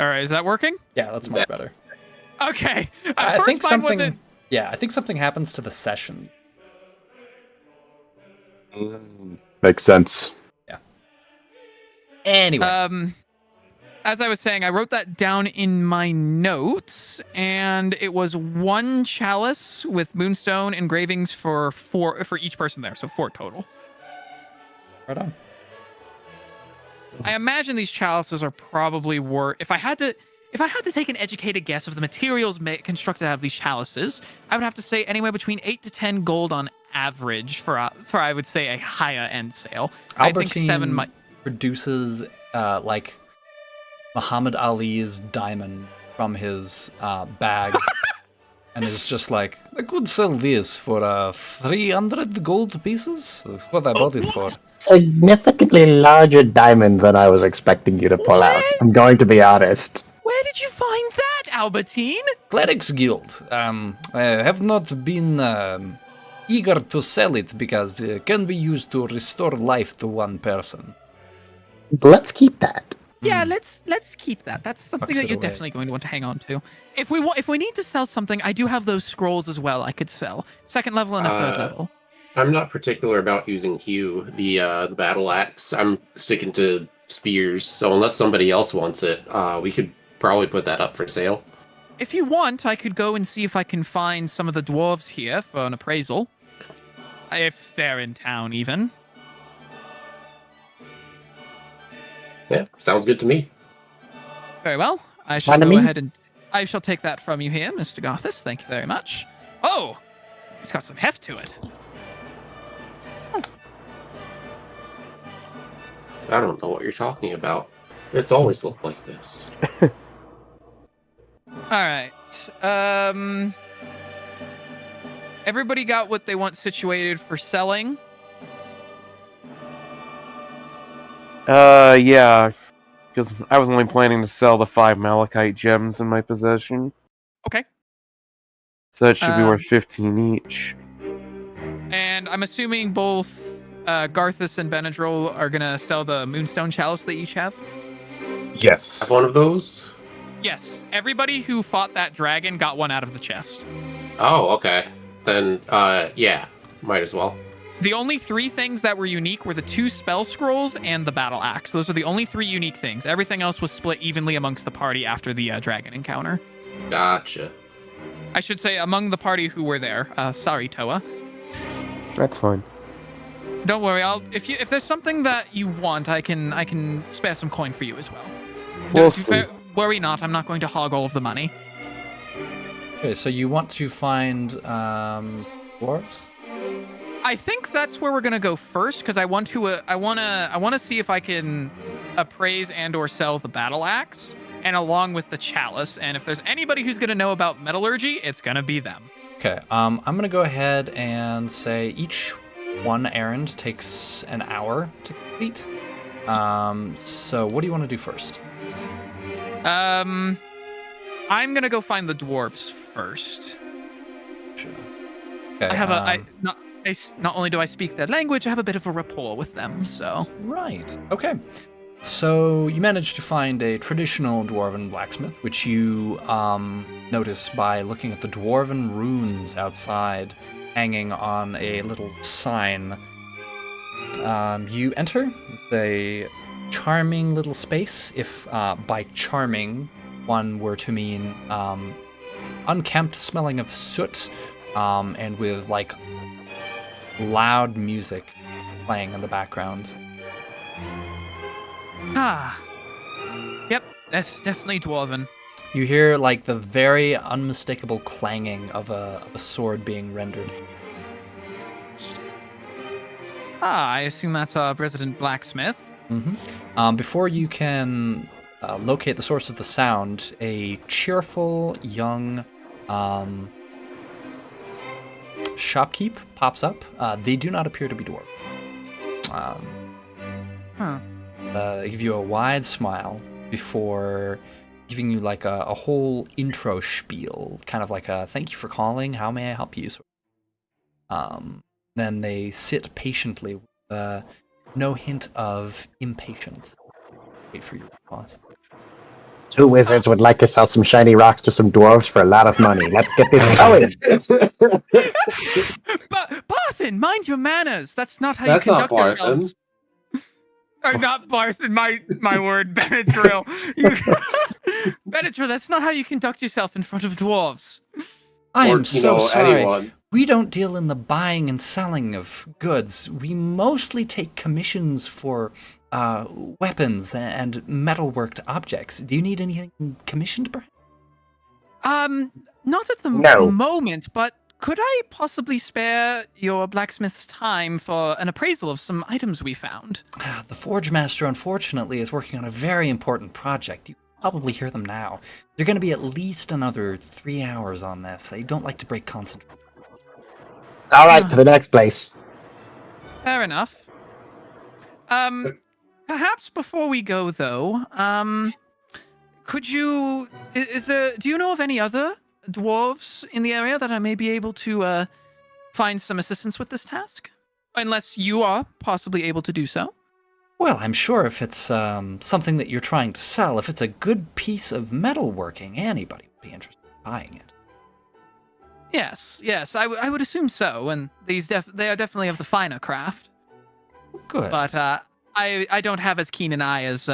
All right, is that working? Yeah, that's much better. Okay. I First think mine something. wasn't. Yeah, I think something happens to the session. Makes sense. Anyway, As I was saying, I wrote that down in my notes, and it was 1 chalice with moonstone engravings for each person there, so 4 total. right on. I imagine these chalices are probably worth. If I had to take an educated guess of the materials constructed out of these chalices, I would have to say anywhere between 8 to 10 gold on average for I would say a higher end sale. I think 7 might. Produces like Muhammad Ali's diamond from his bag, and is just like, I could sell this for 300 gold pieces. That's what I bought it for. Significantly larger diamond than I was expecting you to pull out. I'm going to be honest. Where did you find that, Albertine? Clerics Guild. I have not been eager to sell it because it can be used to restore life to one person. Let's keep that. Yeah, let's keep that. That's something Tucks that it you're away. definitely going to want to hang on to. If we need to sell something, I do have those scrolls as well. I could sell 2nd level and a 3rd level. I'm not particular about using Q, the battle axe. I'm sticking to spears, so unless somebody else wants it, we could probably put that up for sale. If you want, I could go and see if I can find some of the dwarves here for an appraisal. If they're in town, even. Yeah, sounds good to me. Very well. I shall Fine to go me. ahead and I shall take that from you here, Mr. Garthus. Thank you very much. Oh, it's got some heft to it. I don't know what you're talking about. It's always looked like this. All right. Everybody got what they want situated for selling. Yeah. Because I was only planning to sell the 5 malachite gems in my possession. Okay. So that should be worth 15 each. And I'm assuming both Garthus and Benadryl are gonna sell the Moonstone Chalice they each have. Yes. Have one of those? Yes. Everybody who fought that dragon got one out of the chest. Oh, okay. Then, yeah, might as well. The only 3 things that were unique were the 2 spell scrolls and the battle axe. Those are the only 3 unique things. Everything else was split evenly amongst the party after the dragon encounter. Gotcha. I should say among the party who were there. Sorry, Toa. That's fine. Don't worry. If there's something that you want, I can spare some coin for you as well. We'll Don't see. worry not. I'm not going to hog all of the money. Okay, so you want to find dwarves? I think that's where we're gonna go first because I want to see if I can appraise and or sell the battle axe and along with the chalice. And if there's anybody who's gonna know about metallurgy, it's gonna be them. Okay, I'm gonna go ahead and say each one errand takes an hour to complete. So what do you want to do first? I'm gonna go find the dwarves first. Sure. Okay, I have not only do I speak their language, I have a bit of a rapport with them. So Right. Okay. So you managed to find a traditional dwarven blacksmith, which you notice by looking at the dwarven runes outside, hanging on a little sign. You enter a charming little space. If by charming one were to mean unkempt, smelling of soot, and with like loud music playing in the background. Yep, that's definitely dwarven. You hear like the very unmistakable clanging of a sword being rendered. I assume that's our resident blacksmith. Before you can locate the source of the sound, a cheerful young shopkeep pops up. They do not appear to be dwarf. They give you a wide smile before giving you like a whole intro spiel, kind of like a thank you for calling, how may I help you? Then they sit patiently with no hint of impatience. Wait for your response. Two wizards would like to sell some shiny rocks to some dwarves for a lot of money. Let's get this going. But Barthen, mind your manners. That's not how That's you not conduct yourselves. Or not Barthen, my word, Benadryl. Benadryl, that's not how you conduct yourself in front of dwarves. I Or, am you so know, sorry. anyone. We don't deal in the buying and selling of goods. We mostly take commissions for weapons and metalworked objects. Do you need anything commissioned, perhaps? Not at the No. moment, but could I possibly spare your blacksmith's time for an appraisal of some items we found? The Forge Master, unfortunately, is working on a very important project. You can probably hear them now. They're going to be at least another 3 hours on this. They don't like to break concentration. All right, to the next place. Fair enough. Perhaps before we go, though, could you... do you know of any other dwarves in the area that I may be able to find some assistance with this task? Unless you are possibly able to do so. Well, I'm sure if it's something that you're trying to sell, if it's a good piece of metalworking, anybody would be interested in buying it. Yes, I would assume so, and they are definitely of the finer craft. Good. But I don't have as keen an eye as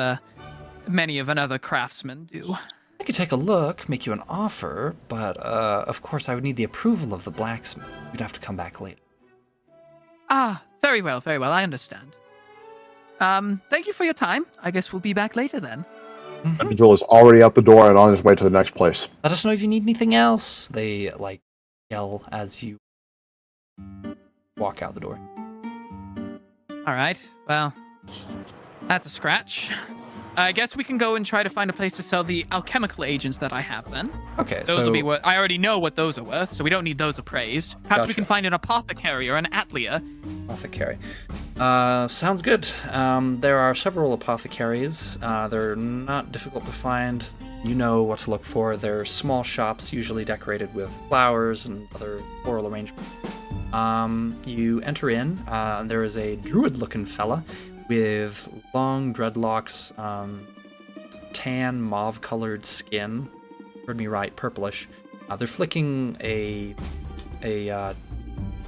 many of another craftsmen do. I could take a look, make you an offer, but of course I would need the approval of the blacksmith. You'd have to come back later. Ah, very well, I understand. Thank you for your time. I guess we'll be back later then. Mhm. Joel is already out the door and on his way to the next place. Let us know if you need anything else. They yell as you walk out the door. All right, well, that's a scratch. I guess we can go and try to find a place to sell the alchemical agents that I have then. Okay, Those so will be what I already know what those are worth, so we don't need those appraised. Perhaps we Gotcha. can find an apothecary or an atlia. apothecary. Sounds good. There are several apothecaries. They're not difficult to find. You know what to look for. They're small shops, usually decorated with flowers and other floral arrangements. You enter in. There is a druid-looking fella with long dreadlocks, tan mauve-colored skin. Heard me right, purplish. They're flicking a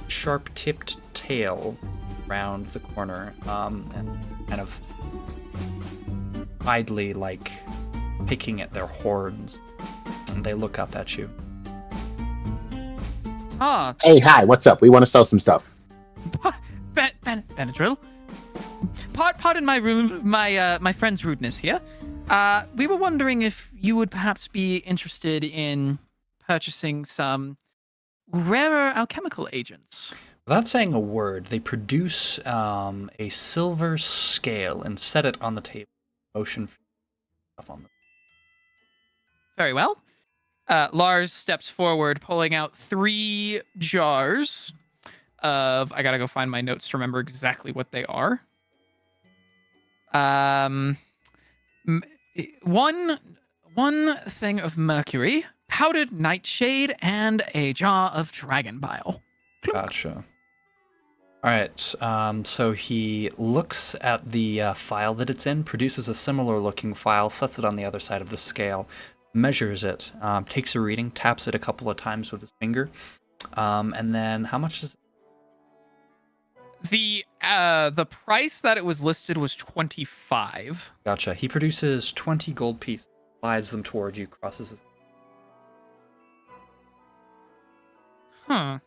sharp-tipped tail around the corner, and kind of idly, picking at their horns. And they look up at you. Ah, Hey, hi, what's up? We want to sell some stuff. Benadryl. Pardon my friend's rudeness here. We were wondering if you would perhaps be interested in purchasing some rarer alchemical agents. Without saying a word, they produce a silver scale and set it on the table. Motion stuff on them. Very well. Lars steps forward, pulling out 3 jars of... I gotta go find my notes to remember exactly what they are. One thing of mercury, powdered nightshade, and a jar of dragon bile. Gotcha. All right, so he looks at the file that it's in, produces a similar-looking file, sets it on the other side of the scale, measures it, takes a reading, taps it a couple of times with his finger, and then how much is it? The price that it was listed was 25. Gotcha. He produces 20 gold pieces, slides them toward you, crosses his... Huh.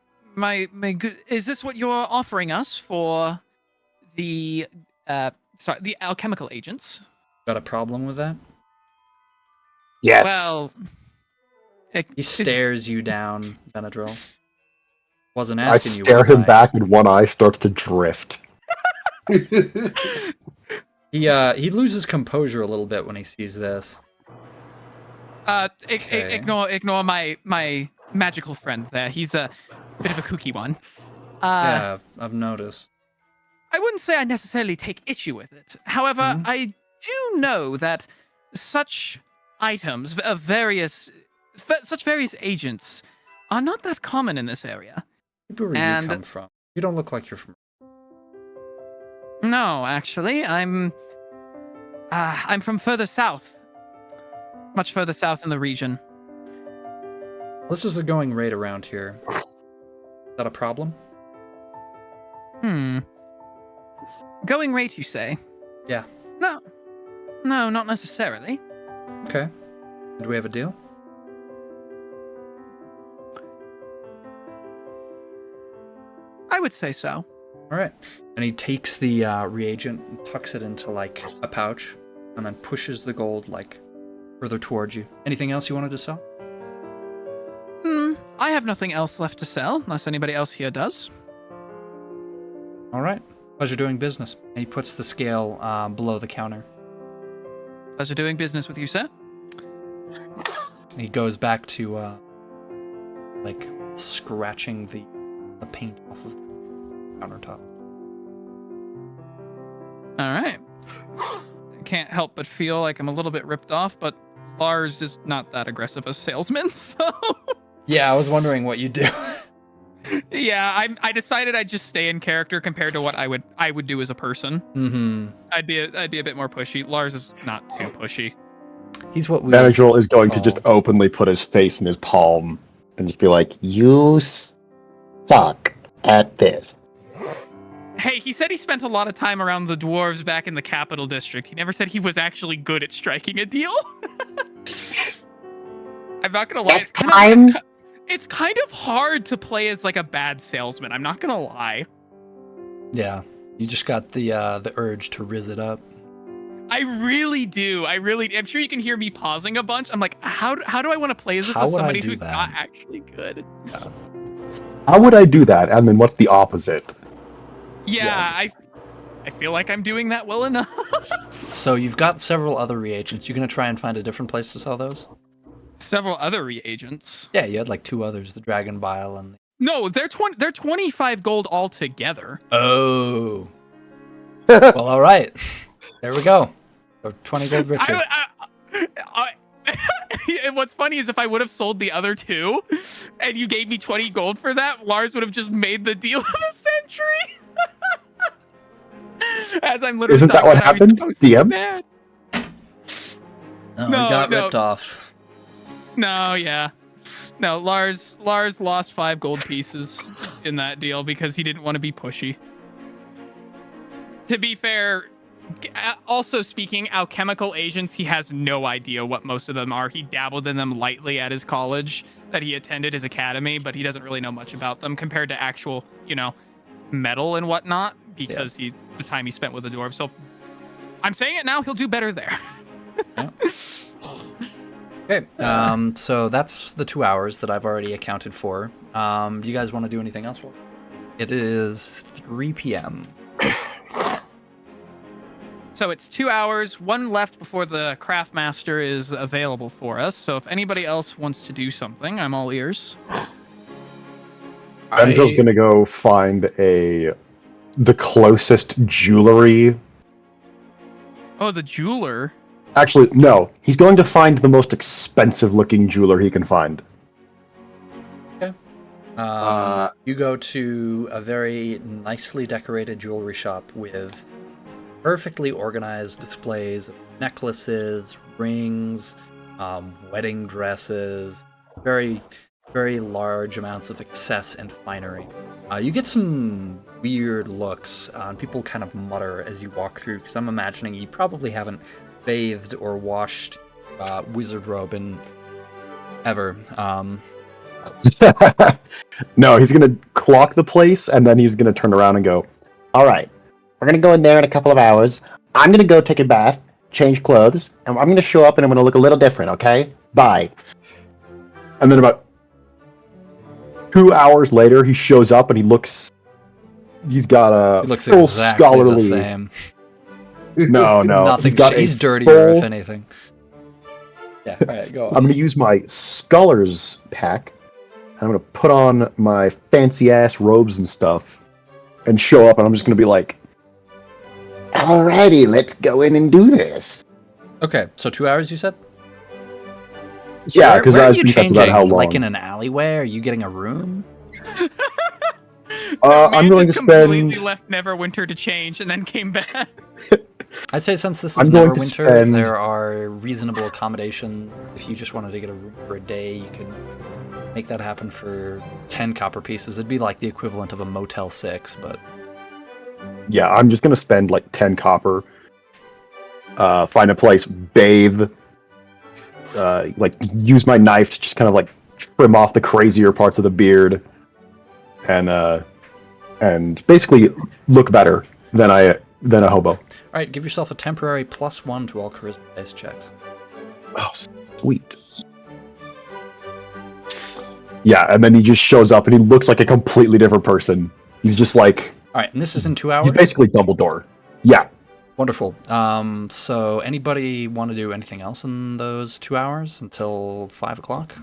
Is this what you're offering us for the the alchemical agents? Got a problem with that? Yes. Well, He stares you down, Benadryl. Wasn't I asking you. stare was him I? back and one eye starts to drift. He loses composure a little bit when he sees this. Okay. Ignore my magical friend there. He's a bit of a kooky one. Yeah, I've noticed. I wouldn't say I necessarily take issue with it. However, I do know that such items of such various agents are not that common in this area. Where do you come from? You don't look like you're from... No, actually, I'm from further south. Much further south in the region. This is the going rate around here. Is that a problem? Going rate, you say? Yeah. No, not necessarily. Okay. Do we have a deal? I would say so. All right. And he takes the reagent and tucks it into like a pouch, and then pushes the gold like further towards you. Anything else you wanted to sell? I have nothing else left to sell, unless anybody else here does. All right. Pleasure doing business. And he puts the scale below the counter. Pleasure doing business with you, sir. And he goes back to like scratching the paint off of the countertop. All right. I can't help but feel like I'm a little bit ripped off, but Lars is not that aggressive a salesman, so... Yeah, I was wondering what you do. Yeah, I decided I'd just stay in character compared to what I would do as a person. Mm-hmm. I'd be a bit more pushy. Lars is not too pushy. He's what we Benadryl is going to call- just openly put his face in his palm and just be like, You suck at this. Hey, he said he spent a lot of time around the dwarves back in the capital district. He never said he was actually good at striking a deal. I'm not gonna lie. Next time. It's kind of hard to play as like a bad salesman. I'm not gonna lie. Yeah, you just got the urge to rizz it up. I really do. I'm sure you can hear me pausing a bunch. I'm like, how do I want to play as this How as would I somebody do who's that? not actually good? how would I do that? And then what's the opposite? Yeah, I feel like I'm doing that well enough. So you've got several other reagents. You gonna try and find a different place to sell those? Several other reagents. Yeah, you had like two others, the Dragon Bile and... No, they're 25 gold altogether. Oh. Well, all right. There we go. So 20 gold richer. What's funny is if I would have sold the other two and you gave me 20 gold for that, Lars would have just made the deal of the century. As I'm literally Isn't that talking what about how he's happened, supposed to be DM? bad. No, No, he got no. ripped off. No, yeah. No, Lars lost 5 gold pieces in that deal because he didn't want to be pushy. To be fair, also speaking, alchemical agents, he has no idea what most of them are. He dabbled in them lightly at his college that he attended, his academy, but he doesn't really know much about them compared to actual, metal and whatnot because the time he spent with the dwarves. So I'm saying it now, he'll do better there. Yeah. Okay, so that's the 2 hours that I've already accounted for. Do you guys want to do anything else? It is 3 p.m. So it's 2 hours, 1 left before the craftmaster is available for us. So if anybody else wants to do something, I'm all ears. I'm just gonna go find the closest jewelry. Oh, the jeweler. Actually, no. He's going to find the most expensive looking jeweler he can find. You go to a very nicely decorated jewelry shop with perfectly organized displays of necklaces, rings, wedding dresses, very, very large amounts of excess and finery. You get some weird looks, and people kind of mutter as you walk through, because I'm imagining you probably haven't bathed or washed wizard robe in ever. No, he's gonna clock the place, and then he's gonna turn around and go, All right. We're going to go in there in a couple of hours. I'm going to go take a bath, change clothes, and I'm going to show up and I'm going to look a little different, okay? Bye. and then about 2 hours later, he shows up and he's got a He looks full exactly scholarly. the same. No. Nothing's got a he's dirtier, if full- anything. Yeah, alright, go on. I'm going to use my scholars pack. I'm going to put on my fancy ass robes and stuff and show up, and I'm just going to be like, Alrighty, let's go in and do this. Okay, so 2 hours you said? yeah, because where I are you think that's changing? about how long. Like in an alleyway? Are you getting a room? I'm going to just completely spend. left Neverwinter to change and then came back. I'd say since this I'm is going to Neverwinter, spend- there are reasonable accommodations. If you just wanted to get a room for a day, you could make that happen for 10 copper pieces. It'd be like the equivalent of a Motel 6, but Yeah, I'm just gonna spend like 10 copper. Find a place, bathe. Like use my knife to just kind of like trim off the crazier parts of the beard, and basically look better than a hobo. all right, give yourself a temporary +1 to all charisma-based checks. Oh, sweet. Yeah, and then he just shows up and he looks like a completely different person. He's just like All right, and this is in 2 hours? he's basically Dumbledore. Yeah. Wonderful. So anybody want to do anything else in those 2 hours until 5 o'clock?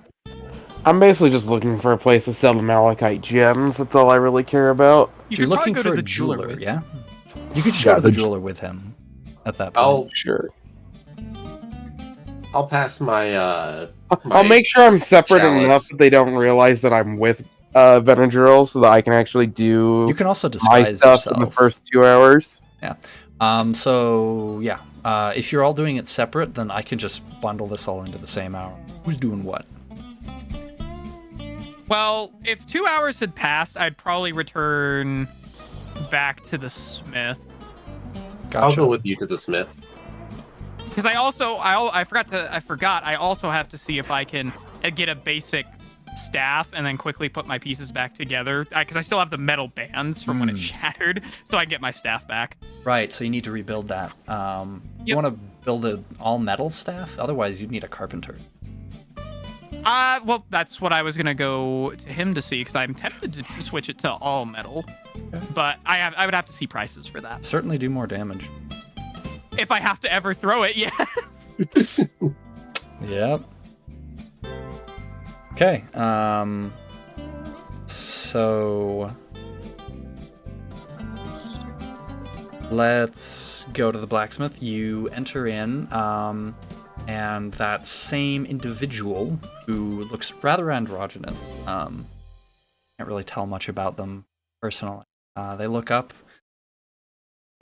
I'm basically just looking for a place to sell the Malachite gems. That's all I really care about. You You're could probably looking go for to a the jeweler, with- yeah? You could just Yeah, go to the the- jeweler with him at that point. Sure. I'll pass my I'll make sure I'm separate chalice. enough that they don't realize that I'm with Benadryl, so that I can actually do You can also my disguise stuff yourself. in the first 2 hours. So yeah, if you're all doing it separate, then I can just bundle this all into the same hour. Who's doing what? Well, if 2 hours had passed, I'd probably return back to the smith. Gotcha. I'll go with you to the smith. Because I forgot. I also have to see if I can get a basic staff and then quickly put my pieces back together. Because I still have the metal bands from when it shattered, so I get my staff back. Right, so you need to rebuild that. You Yep. want to build an all-metal staff? Otherwise, you'd need a carpenter. Well, that's what I was gonna go to him to see because I'm tempted to switch it to all metal, but I would have to see prices for that. Certainly do more damage. If I have to ever throw it, yes. Yep. Okay, so let's go to the blacksmith. You enter in, and that same individual who looks rather androgynous, can't really tell much about them personally. They look up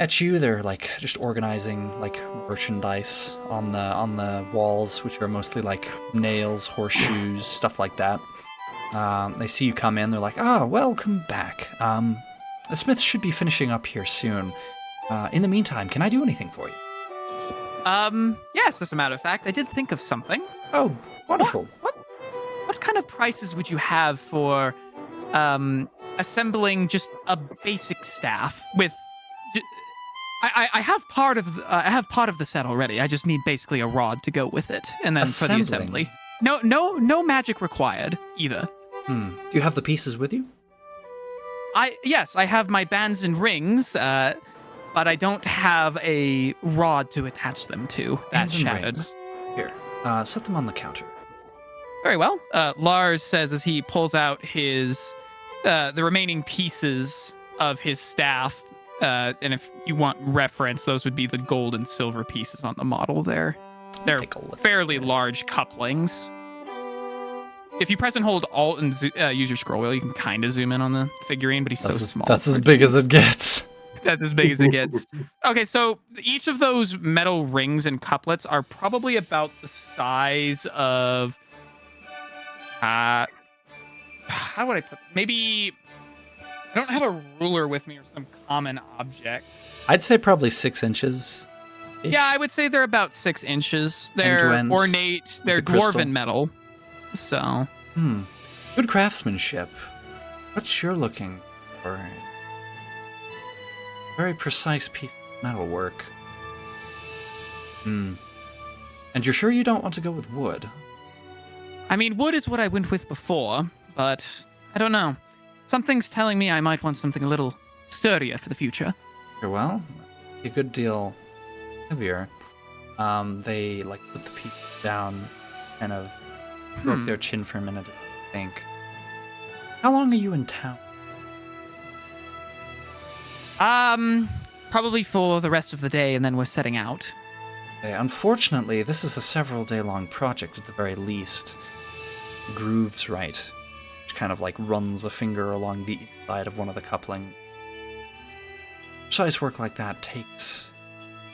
at you. They're like just organizing like merchandise on the walls, which are mostly like nails, horseshoes, stuff like that. They see you come in. They're like, welcome back. The smith should be finishing up here soon. In the meantime, can I do anything for you? Yes, as a matter of fact, I did think of something. Oh, wonderful. What kind of prices would you have for assembling just a basic staff with? I have part of the set already. I just need basically a rod to go with it, and then for the assembly. No magic required either. Do you have the pieces with you? Yes, I have my bands and rings, but I don't have a rod to attach them to. That's Bands and shattered. rings. Here, set them on the counter. Very well. Lars says as he pulls out his the remaining pieces of his staff, and if you want reference, those would be the gold and silver pieces on the model there. They're Take a look. fairly large couplings. If you press and hold Alt and use your scroll wheel, you can kind of zoom in on the figurine, but he's so small. That's as big as it gets. That's as big as it gets. Okay, so each of those metal rings and couplets are probably about the size of how would I put? Maybe I don't have a ruler with me or some common object. I'd say probably 6 inches. Yeah, I would say they're about 6 inches. They're end, ornate. They're the crystal. dwarven metal. So Good craftsmanship. What you're looking for? Very precise piece of metalwork. And you're sure you don't want to go with wood? I mean, wood is what I went with before, but I don't know. Something's telling me I might want something a little sturdier for the future. Well, a good deal heavier. They like put the piece down, kind of stroke their chin for a minute to think. How long are you in town? Probably for the rest of the day, and then we're setting out. Okay, unfortunately, this is a several-day-long project at the very least. Grooves right, which kind of like runs a finger along the inside of one of the coupling. Precise work like that takes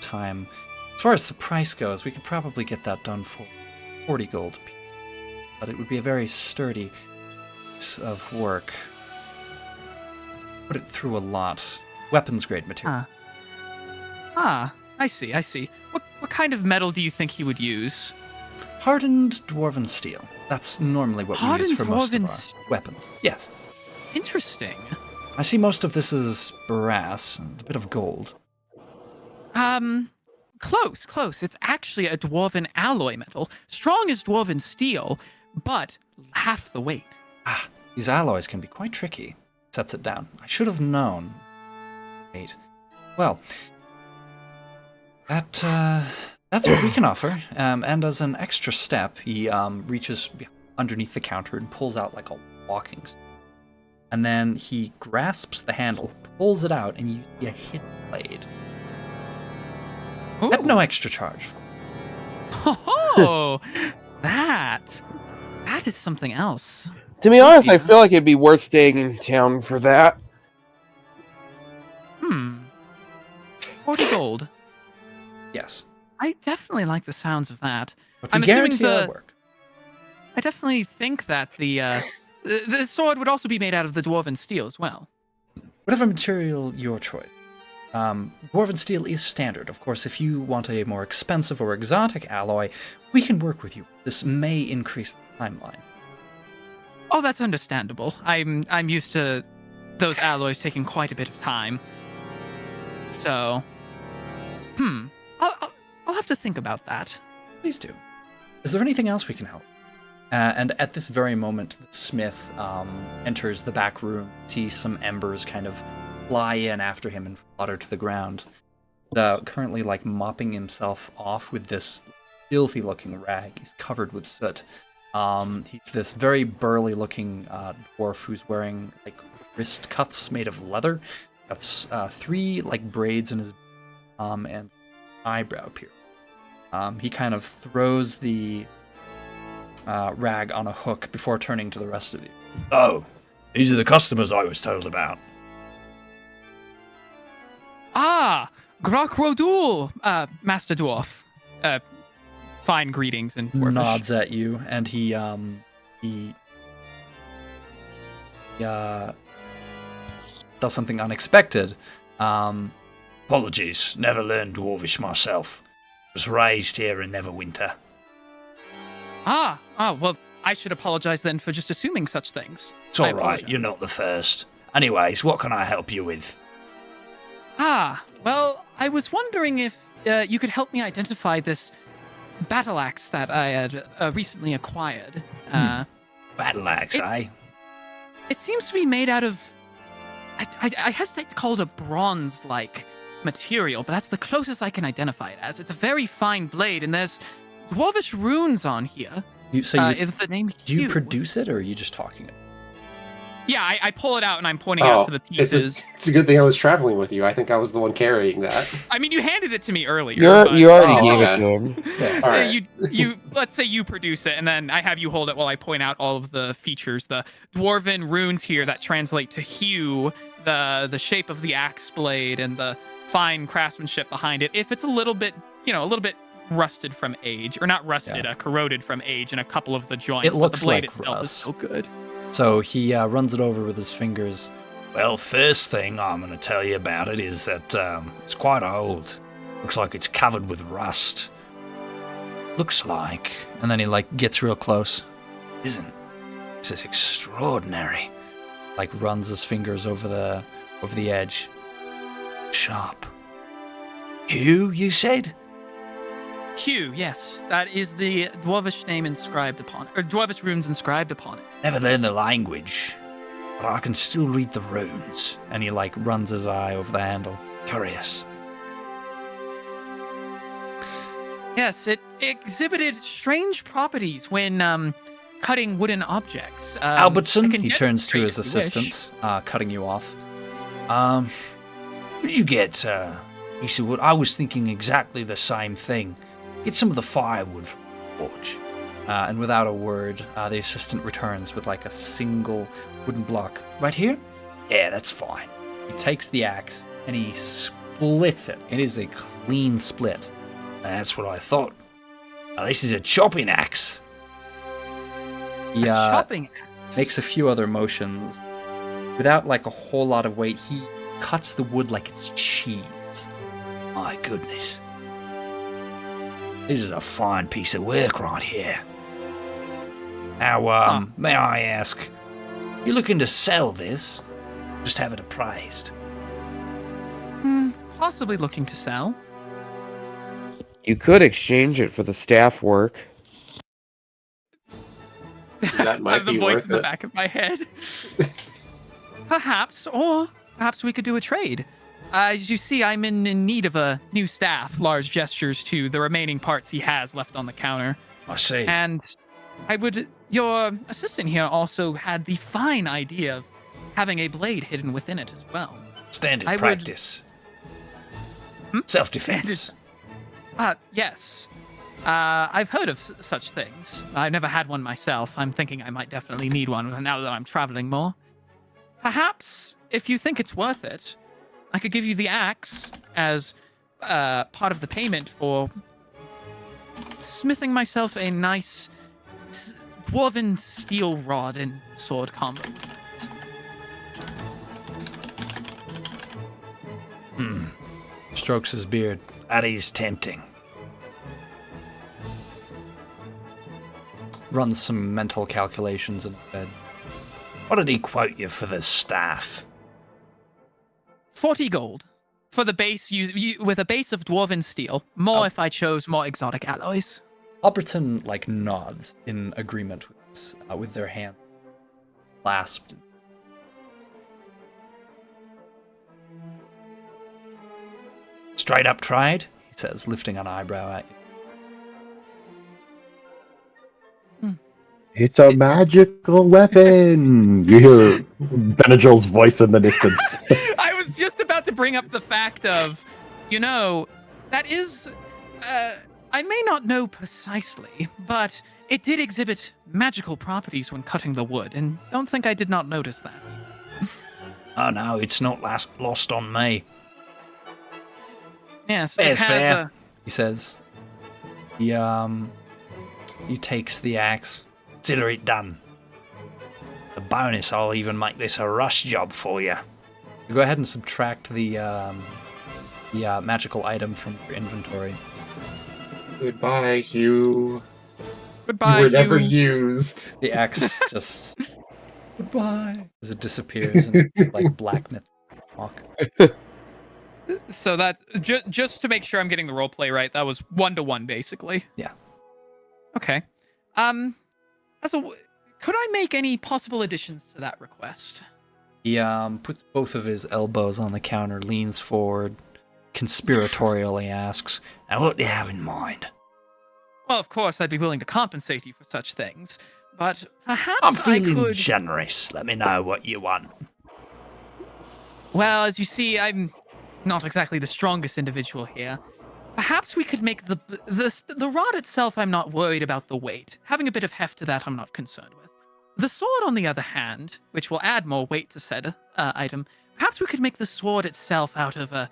time. As far as the price goes, we could probably get that done for 40 gold. But it would be a very sturdy piece of work. Put it through a lot. Weapons grade material. I see. What kind of metal do you think he would use? Hardened dwarven steel. That's normally what we use Hardened for most of dwarven our weapons. Yes. Interesting. I see most of this is brass and a bit of gold. Close. It's actually a dwarven alloy metal, strong as dwarven steel, but half the weight. These alloys can be quite tricky. Sets it down. I should have known. Wait. Well, that's what we can offer. And as an extra step, he reaches underneath the counter and pulls out like a walking stick. And then he grasps the handle, pulls it out, and you see a hidden blade. At no extra charge. Oh, that is something else. To be honest, I feel like it'd be worth staying in town for that. 40 gold. Yes. I definitely like the sounds of that. But I'm we assuming guarantee it'll work. I definitely think that the sword would also be made out of the dwarven steel as well. Whatever material your choice. Dwarven steel is standard. Of course, if you want a more expensive or exotic alloy, we can work with you. This may increase the timeline. Oh, that's understandable. I'm used to those alloys taking quite a bit of time. So, I'll have to think about that. Please do. Is there anything else we can help? And at this very moment, the smith enters the back room, sees some embers kind of fly in after him and flutter to the ground. Currently, like, mopping himself off with this filthy-looking rag. He's covered with soot. He's this very burly-looking dwarf who's wearing, like, wrist cuffs made of leather. That's 3, like, braids in his and eyebrow piercing. He kind of throws the rag on a hook before turning to the rest of you. Oh, these are the customers I was told about. Grok Rodul, Master Dwarf. Fine greetings in Dwarfish. Nods at you, and he does something unexpected. Apologies, never learned Dwarvish myself. Was raised here in Neverwinter. Well, I should apologize then for just assuming such things. It's all right, you're not the first. Anyways, what can I help you with? Well, I was wondering if you could help me identify this battle axe that I had recently acquired. Battle axe, eh? It seems to be made out of... I hesitate to call it a bronze-like material, but that's the closest I can identify it as. It's a very fine blade, and there's dwarvish runes on here. Is the name do you Hugh. produce it, or are you just talking it? Yeah, I pull it out and I'm pointing out to the pieces. It's a good thing I was traveling with you. I think I was the one carrying that. I mean, you handed it to me earlier. You already Oh, gave okay. it to him. Yeah. All right. You let's say you produce it, and then I have you hold it while I point out all of the features, the dwarven runes here that translate to hue, the shape of the axe blade, and the fine craftsmanship behind it. If it's a little bit rusted from age, or not rusted, corroded from age in a couple of the joints. It looks the blade like itself rust. is so good. So he runs it over with his fingers. Well, first thing I'm going to tell you about it is that it's quite old. Looks like it's covered with rust. Looks like, And then he gets real close, isn't. This is extraordinary. runs his fingers over the edge. Sharp. Hugh, you said? Hugh, yes, that is the dwarvish name inscribed upon it, or dwarvish runes inscribed upon it. Never learned the language, but I can still read the runes. And he runs his eye over the handle. Curious. Yes, it exhibited strange properties when cutting wooden objects. I Albertson, can he turns to his demonstrate if you wish. assistant, cutting you off. What did you get, Easterwood? I was thinking exactly the same thing. Get some of the firewood from the forge. And without a word, the assistant returns with a single wooden block. Right here? Yeah, that's fine. He takes the axe and he splits it. It is a clean split. That's what I thought. Now, this is a chopping axe. He A chopping axe. makes a few other motions. Without like a whole lot of weight, he cuts the wood like it's cheese. My goodness. This is a fine piece of work right here. Now, may I ask, you looking to sell this? Just have it appraised. Possibly looking to sell. You could exchange it for the staff work. That might the be voice worth in the it. back of my head. Perhaps we could do a trade. As you see, I'm in need of a new staff. Large gestures to the remaining parts he has left on the counter. I see. And your assistant here also had the fine idea of having a blade hidden within it as well. Standard I would- practice. Self-defense. Yes. I've heard of such things. I've never had one myself. I'm thinking I might definitely need one now that I'm traveling more. Perhaps, if you think it's worth it, I could give you the axe as part of the payment for smithing myself a nice dwarven steel rod and sword combo. Strokes his beard. That is tempting. Runs some mental calculations in bed. What did he quote you for the staff? 40 gold for the base, with a base of dwarven steel. More if I chose more exotic alloys. Alberton like nods in agreement with their hand clasped. Straight up trade? He says, lifting an eyebrow at you. It's a magical weapon. You hear Benadryl's voice in the distance. I was just about to bring up the fact of, that is, I may not know precisely, but it did exhibit magical properties when cutting the wood, and don't think I did not notice that. Oh no, it's not lost on me. Yes, Fair's it has fair. He says. He takes the axe. Consider it done. The bonus, I'll even make this a rush job for you. You go ahead and subtract the magical item from your inventory. Goodbye, Hugh. Goodbye, You were never you. used. The axe just goodbye as it disappears in like black myth talk. So that's just to make sure I'm getting the roleplay right. That was 1-to-1, basically. Yeah. Okay. Could I make any possible additions to that request? He puts both of his elbows on the counter, leans forward, conspiratorially asks, Now what do you have in mind? Well, of course, I'd be willing to compensate you for such things, but perhaps I'm I feeling could. generous. Let me know what you want. Well, as you see, I'm not exactly the strongest individual here. Perhaps we could make the rod itself. I'm not worried about the weight. Having a bit of heft to that, I'm not concerned with. The sword, on the other hand, which will add more weight to said item, perhaps we could make the sword itself out of a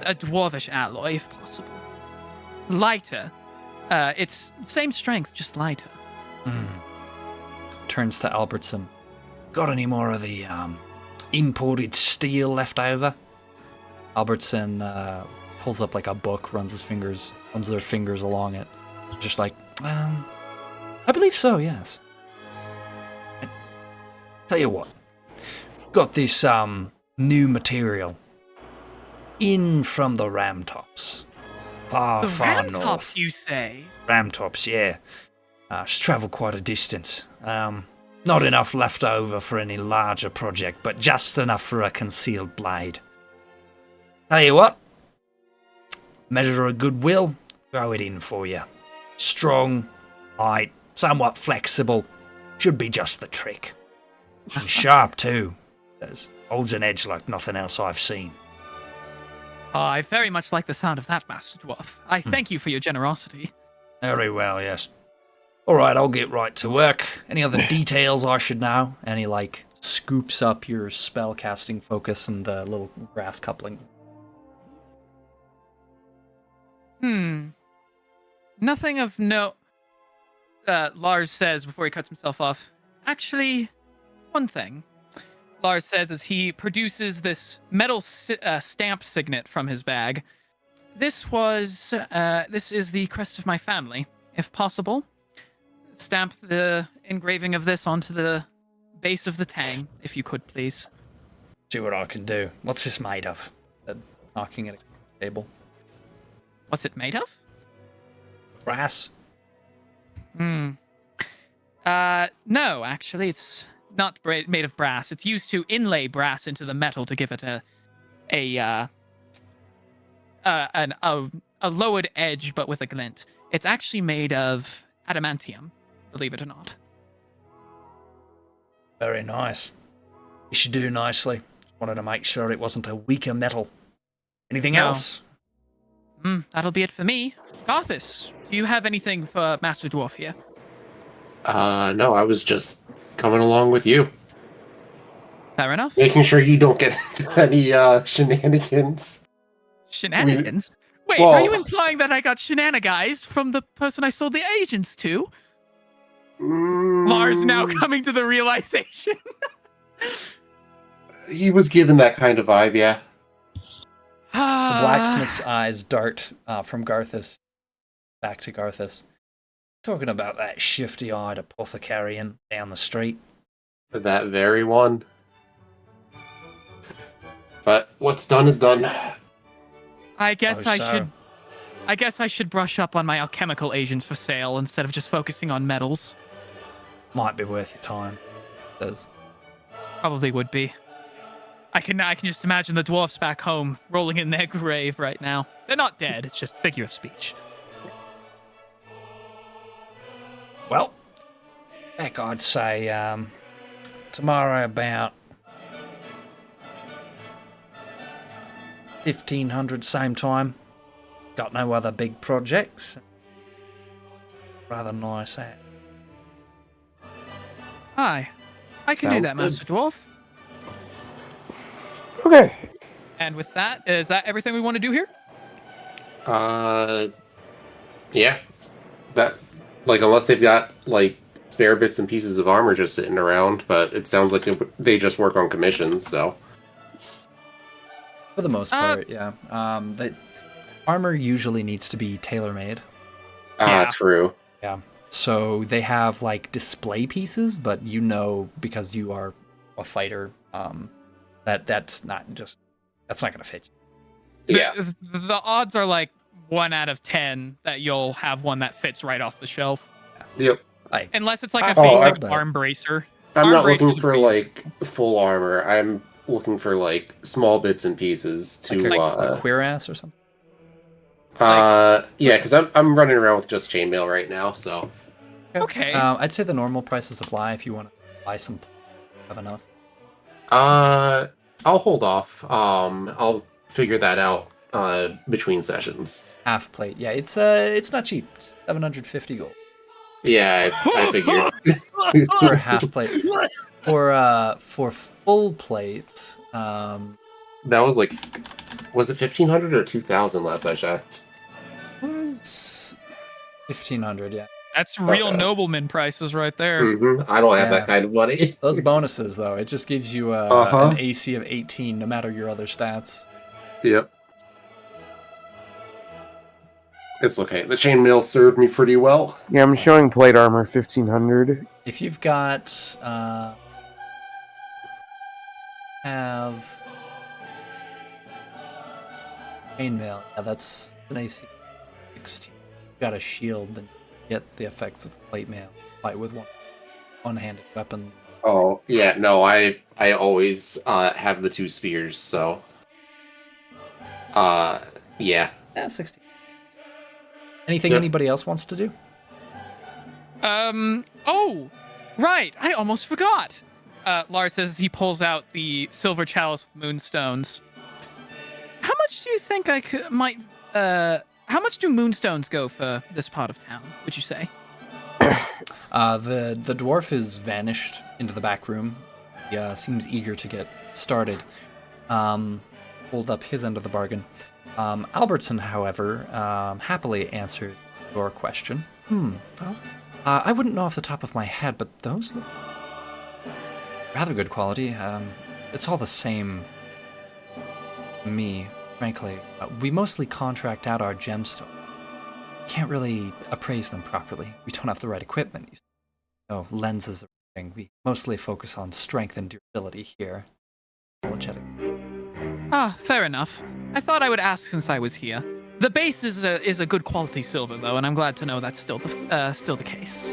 dwarvish alloy, if possible. Lighter. It's same strength, just lighter. turns to Albertson. Got any more of the imported steel left over? Albertson pulls up like a book, runs their fingers along it. Just like, I believe so, yes. Tell you what, got this new material in from the ram tops. Far, The far ram north. tops, you say? Ram tops, yeah. It's travelled quite a distance. Not enough left over for any larger project, but just enough for a concealed blade. Tell you what, measure of goodwill, throw it in for you. Strong, light, somewhat flexible, should be just the trick. And sharp too. Holds an edge like nothing else I've seen. Oh, I very much like the sound of that, Master Dwarf. I thank you for your generosity. Very well, yes. Alright, I'll get right to work. Any other details I should know? And he like scoops up your spell casting focus and the little brass coupling. Nothing of note. Lars says before he cuts himself off. Actually, one thing. Lars says as he produces this metal stamp signet from his bag. This is the crest of my family. If possible, stamp the engraving of this onto the base of the tang, if you could, please. See what I can do. What's this made of? Knocking at a table. What's it made of? Brass. No, actually, it's not made of brass. It's used to inlay brass into the metal to give it a lowered edge, but with a glint. It's actually made of adamantium, believe it or not. Very nice. You should do nicely. Wanted to make sure it wasn't a weaker metal. Anything No. else? That'll be it for me. Garthus, do you have anything for Master Dwarf here? No, I was just coming along with you, Fair enough. making sure you don't get any shenanigans. Shenanigans? Wait, Well- are you implying that I got shenanigized from the person I sold the agents to? Lars now coming to the realization. He was given that kind of vibe, yeah. The The blacksmith's eyes dart from Garthus back to Garthus. Talking about that shifty-eyed apothecarian down the street. That very one. But what's done is done. I guess Oh, I so. should. I guess I should brush up on my alchemical agents for sale instead of just focusing on metals. Might be worth your time. Says, Probably would be. I can just imagine the dwarfs back home rolling in their grave right now. They're not dead. It's just figure of speech. Well, heck, I'd say tomorrow about 1500 same time. Got no other big projects. Rather nice. Hi. I can do Sounds that, good. Master Dwarf. Okay. And with that, is that everything we want to do here? Yeah. That, like, unless they've got, like, spare bits and pieces of armor just sitting around, but it sounds like they just work on commissions, so. for the most part, yeah. The armor usually needs to be tailor-made. Yeah. True. Yeah. So they have like display pieces, but you know because you are a fighter, that's not gonna fit you. Yeah. The odds are like 1 out of 10 that you'll have one that fits right off the shelf. Yep. Like Unless it's like a Oh, basic but- arm bracer. I'm Arm not looking bracers for, would be- like, full armor. I'm looking for, like, small bits and pieces to, a cuirass or something. yeah, because I'm running around with just chainmail right now, so. Okay. I'd say the normal prices apply if you want to buy some. Have enough. I'll hold off. I'll figure that out between sessions. Half plate. Yeah, it's not cheap. It's 750 gold Yeah, I figured. for a half plate. For full plate, That was like, was it 1,500 or 2,000 last I checked? it's 1500. Yeah. That's real Okay. nobleman prices right there. I don't have Yeah. that kind of money. Those bonuses though, it just gives you Uh-huh. an AC of 18, no matter your other stats. Yep. It's okay. The chainmail served me pretty well. Yeah, I'm showing plate armor 1500. If you've got have chainmail, yeah, that's an AC 16. You've got a shield, then you get the effects of plate mail. Fight with one-handed weapon. Oh, yeah, no, I always have the 2 spears, so. Yeah. Yeah, 16. Anything Yep. anybody else wants to do? Oh, right. I almost forgot. Lars says he pulls out the silver chalice with moonstones. How much do you think I how much do moonstones go for this part of town, would you say? The dwarf is vanished into the back room. He seems eager to get started. Hold up his end of the bargain. Albertson, however, happily answered your question. Well, I wouldn't know off the top of my head, but those look rather good quality. It's all the same to me, frankly. We mostly contract out our gemstones. Can't really appraise them properly. We don't have the right equipment. So lenses are thing. We mostly focus on strength and durability here. Apologetic. Fair enough. I thought I would ask since I was here. The base is a good quality silver though, and I'm glad to know that's still the case.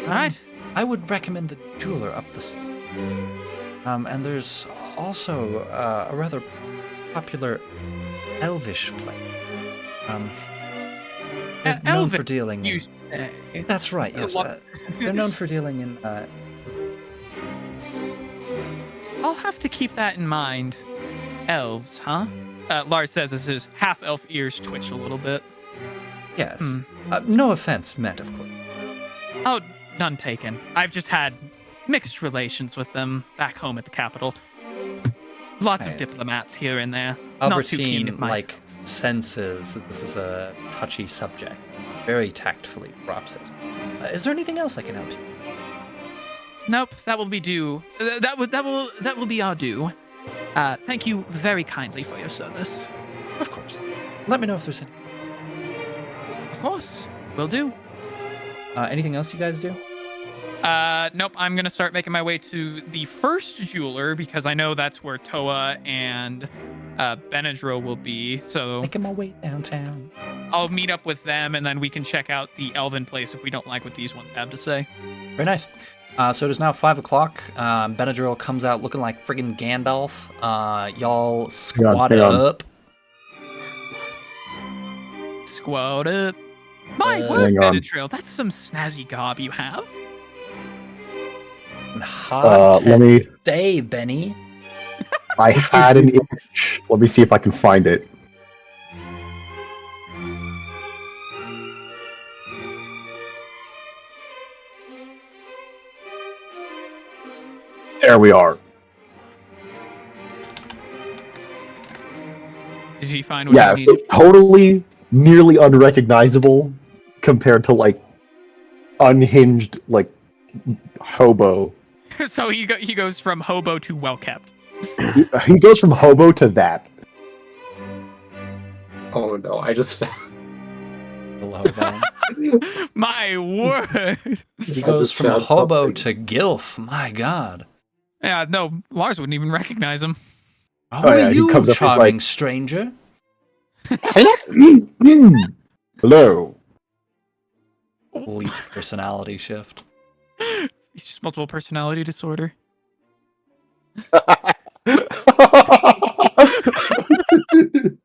All right. I would recommend the jeweler up the. And there's also a rather popular elvish place. They're known for dealing. You say. That's right. Yes, they're known for dealing in. I'll have to keep that in mind. Elves, huh? Lars says as his half-elf ears twitch a little bit. Yes. No offense meant, of course. Oh, none taken. I've just had mixed relations with them back home at the capital. Lots of diplomats here and there. Not too keen at my senses that this is a touchy subject. Very tactfully drops it. Is there anything else I can help you? Nope, that will be due. That will be our due. Thank you very kindly for your service. Of course. Let me know if there's any. Of course, will do. Anything else you guys do? Nope. I'm gonna start making my way to the first jeweler because I know that's where Toa and Benadryl will be. So making my way downtown. I'll meet up with them, and then we can check out the Elven place if we don't like what these ones have to say. Very nice. So it is now 5 o'clock. Benadryl comes out looking like friggin' Gandalf. Y'all squat up. Squat up. My word, Benadryl, that's some snazzy garb you have. Hot let me. Day, Benny. I had an image. Let me see if I can find it. There we are. Did you find what Yeah, you so needed? totally, nearly unrecognizable compared to like unhinged like hobo. So he goes from hobo to well kept. He goes from hobo to that. Oh no, I just found. Hello, Ben. My word. He goes just from found hobo something. to gilf. My God. Yeah, no, Lars wouldn't even recognize him. Who Oh, are yeah, he you, comes up, he's charming like- stranger? Hello. Complete personality shift. He's just multiple personality disorder.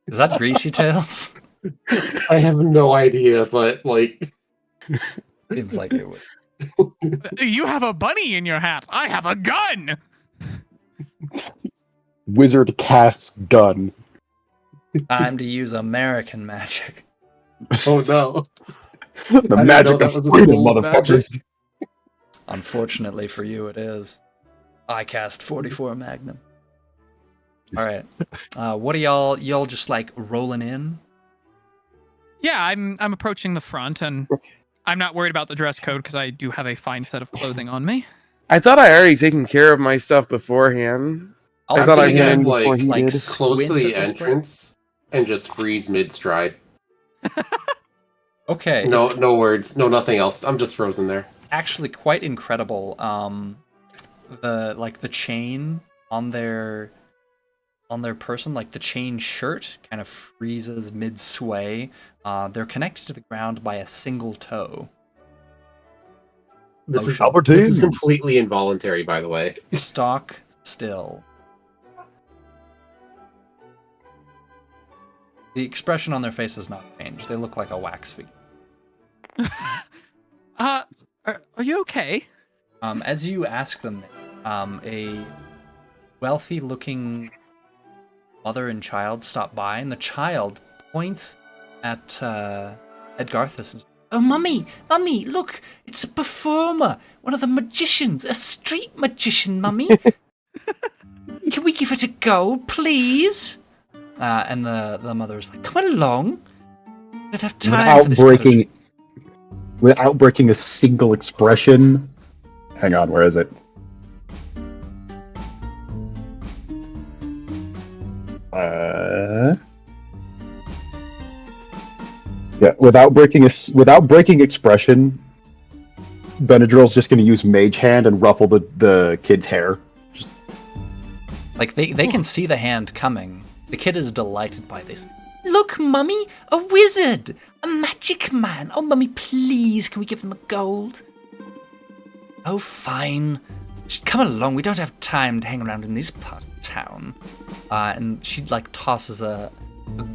Is that Greasy Tails? I have no idea, but like, Seems like it would. You have a bunny in your hat. I have a gun. Wizard casts gun. Time to use American magic. oh no, The didn't know magic that of was a freedom, school of motherfuckers. Unfortunately for you, it is. I cast 44 Magnum. All right. What are y'all just like rolling in? Yeah, I'm approaching the front, and I'm not worried about the dress code because I do have a fine set of clothing on me. I thought I already taken care of my stuff beforehand. I'll I thought I take went it, in like- before he like, did. close to squints the at this point. entrance and just freeze mid stride. Okay. No, it's no words, no nothing else. I'm just frozen there. actually quite incredible. The chain on their person, like the chain shirt, kind of freezes mid sway. They're connected to the ground by a single toe. This is Albertine. this is completely involuntary, by the way. Stock still. The expression on their face has not changed. They look like a wax figure. Are you okay? As you ask them, a wealthy-looking mother and child stop by, and the child points at Edgarthus and says, "Oh, mummy, look, it's a performer, one of the magicians, a street magician, mummy. Can we give it a go, please?" And the mother's like, "Come along. I don't have time Without for this." breaking, without breaking a single expression. Hang on, where is it? Yeah, without breaking expression, Benadryl's just going to use Mage Hand and ruffle the kid's hair. Like they can see the hand coming. The kid is delighted by this. "Look, Mummy, a wizard, a magic man. Oh, Mummy, please, can we give them a gold?" "Oh, fine. Just come along. We don't have time to hang around in this part of town." And she like tosses a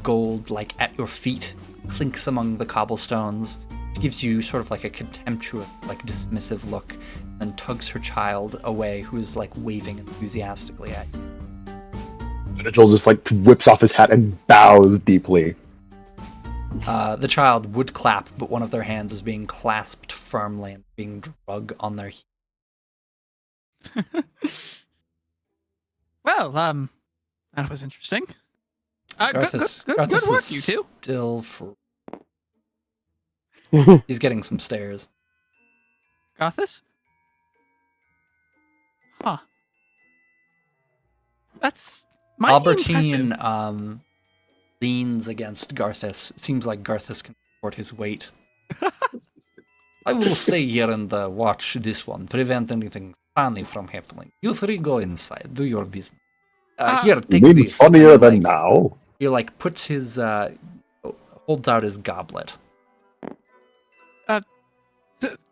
gold like at your feet, clinks among the cobblestones. She gives you sort of like a contemptuous, like dismissive look, and tugs her child away, who is like waving enthusiastically at you. Benadryl just like whips off his hat and bows deeply. The child would clap, but one of their hands is being clasped firmly and being drug on their heel. Well, that was interesting. Garthus, Good Garthus work, is you two. Still he's getting some stares. Garthus? Huh. That's Albertine impressive. Leans against Garthus. It seems like Garthus can support his weight. "I will stay here and watch this one, prevent anything funny from happening. You three go inside, do your business. Here, take You mean this." funnier And, than like, now? he like puts his holds out his goblet.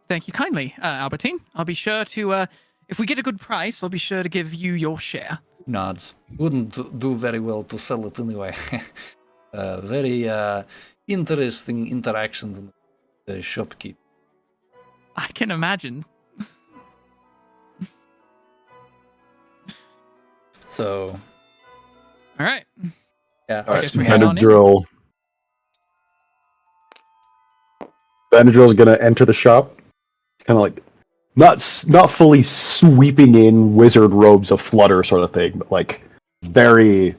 Thank you kindly, Albertine. I'll be sure to, if we get a good price, I'll be sure to give you your share. Nods. Wouldn't do very well to sell it anyway. Very interesting interactions in the shopkeep. I can imagine. So, All right. yeah. I guess we head on in. Benadryl's gonna enter the shop, kind of like not fully sweeping in wizard robes of flutter sort of thing, but like very,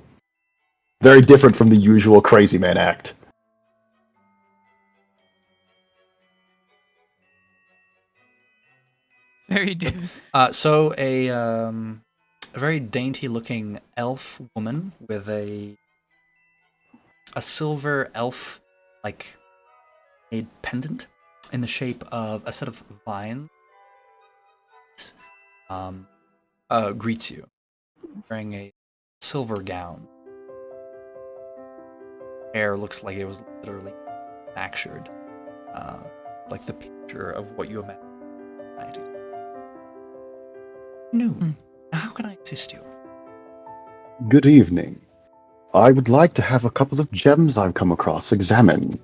very different from the usual crazy man act. Very different. So a very dainty-looking elf woman with a silver elf like made pendant in the shape of a set of vines greets you, wearing a silver gown. Hair looks like it was literally manufactured, like the picture of what you imagine. No. How can I assist you? Good evening. I would like to have a couple of gems I've come across examined.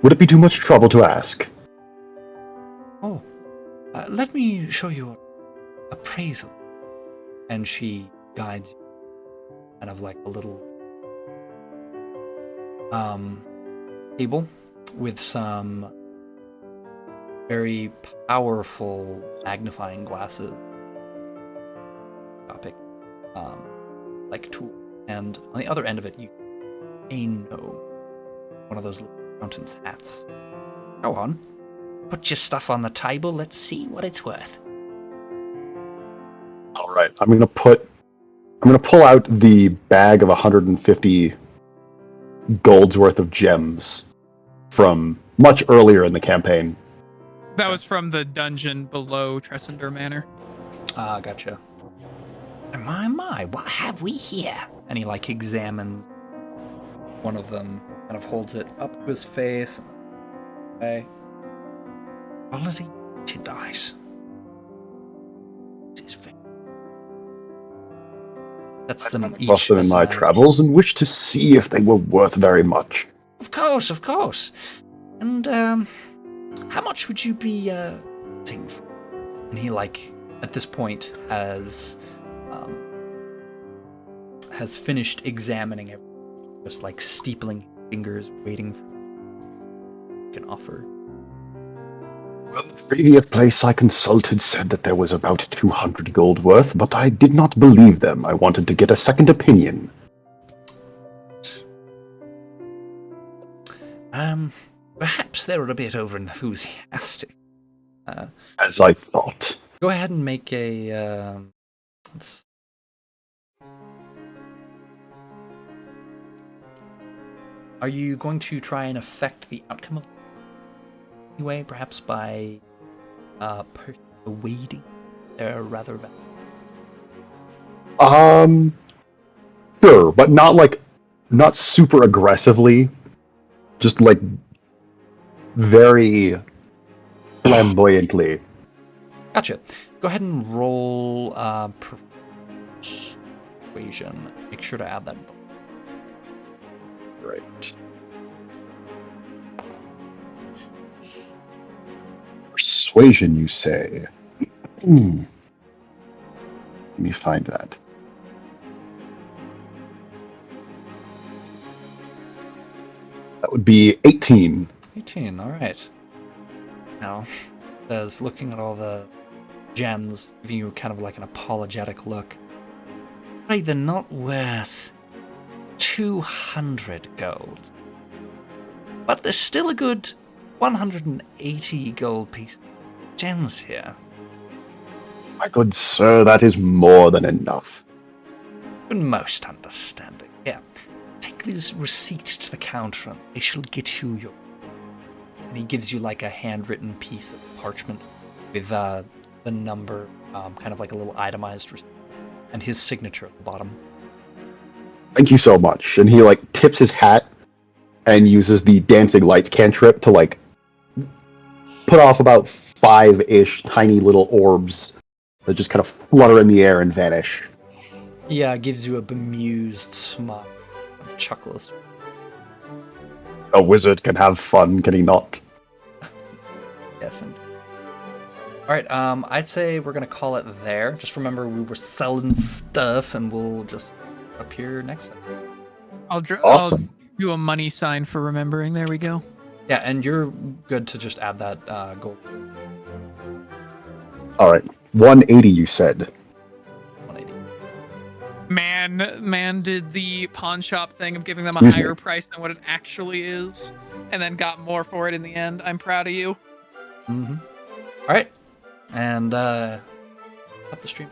Would it be too much trouble to ask? Oh, let me show you an appraisal. And she guides you, kind of like a little table with some very powerful magnifying glasses, like tool, and on the other end of it, you a gnome, one of those little accountant's hats. Go on, put your stuff on the table. Let's see what it's worth. All right, I'm gonna pull out the bag of 150 gold's worth of gems from much earlier in the campaign. That was from the dungeon below Tressender Manor. Gotcha. My, what have we here? And he like examines one of them, kind of holds it up to his face. Okay. Quality merchandise. That's them each. Lost them in my aside. travels and wished to see if they were worth very much. Of course. And how much would you be thing for? And he like at this point has finished examining everything, just like steepling fingers, waiting for an offer. Well, the previous place I consulted said that there was about 200 gold worth, but I did not believe them. I wanted to get a second opinion. Perhaps they were a bit over enthusiastic. As I thought. Go ahead and make a. Let's... Are you going to try and affect the outcome of anyway, perhaps by persuading their rather Sure, but not super aggressively. Just like very flamboyantly. Gotcha. Go ahead and roll persuasion. Make sure to add that. Right. Persuasion, you say? Let me find that. That would be 18. 18, alright. Now, as looking at all the gems, giving you kind of like an apologetic look. Right, they're not worth 200 gold. But there's still a good 180 gold pieces of gems here. My good sir, that is more than enough. Most understanding. Yeah. Take these receipts to the counter and they shall get you your... And he gives you like a handwritten piece of parchment with the number, kind of like a little itemized receipt, and his signature at the bottom. Thank you so much. And he like tips his hat and uses the dancing lights cantrip to like put off about 5-ish tiny little orbs that just kind of flutter in the air and vanish. Yeah, gives you a bemused smile of chuckles. A wizard can have fun, can he not? Yes, indeed. Alright, I'd say we're gonna call it there. Just remember we were selling stuff and we'll just appear next time. I'll Awesome. do a money sign for remembering. There we go. Yeah, and you're good to just add that gold. Alright. 180 you said. 180. Man did the pawn shop thing of giving them a Excuse me. higher price than what it actually is, and then got more for it in the end. I'm proud of you. Mm-hmm. Alright. And cut the stream.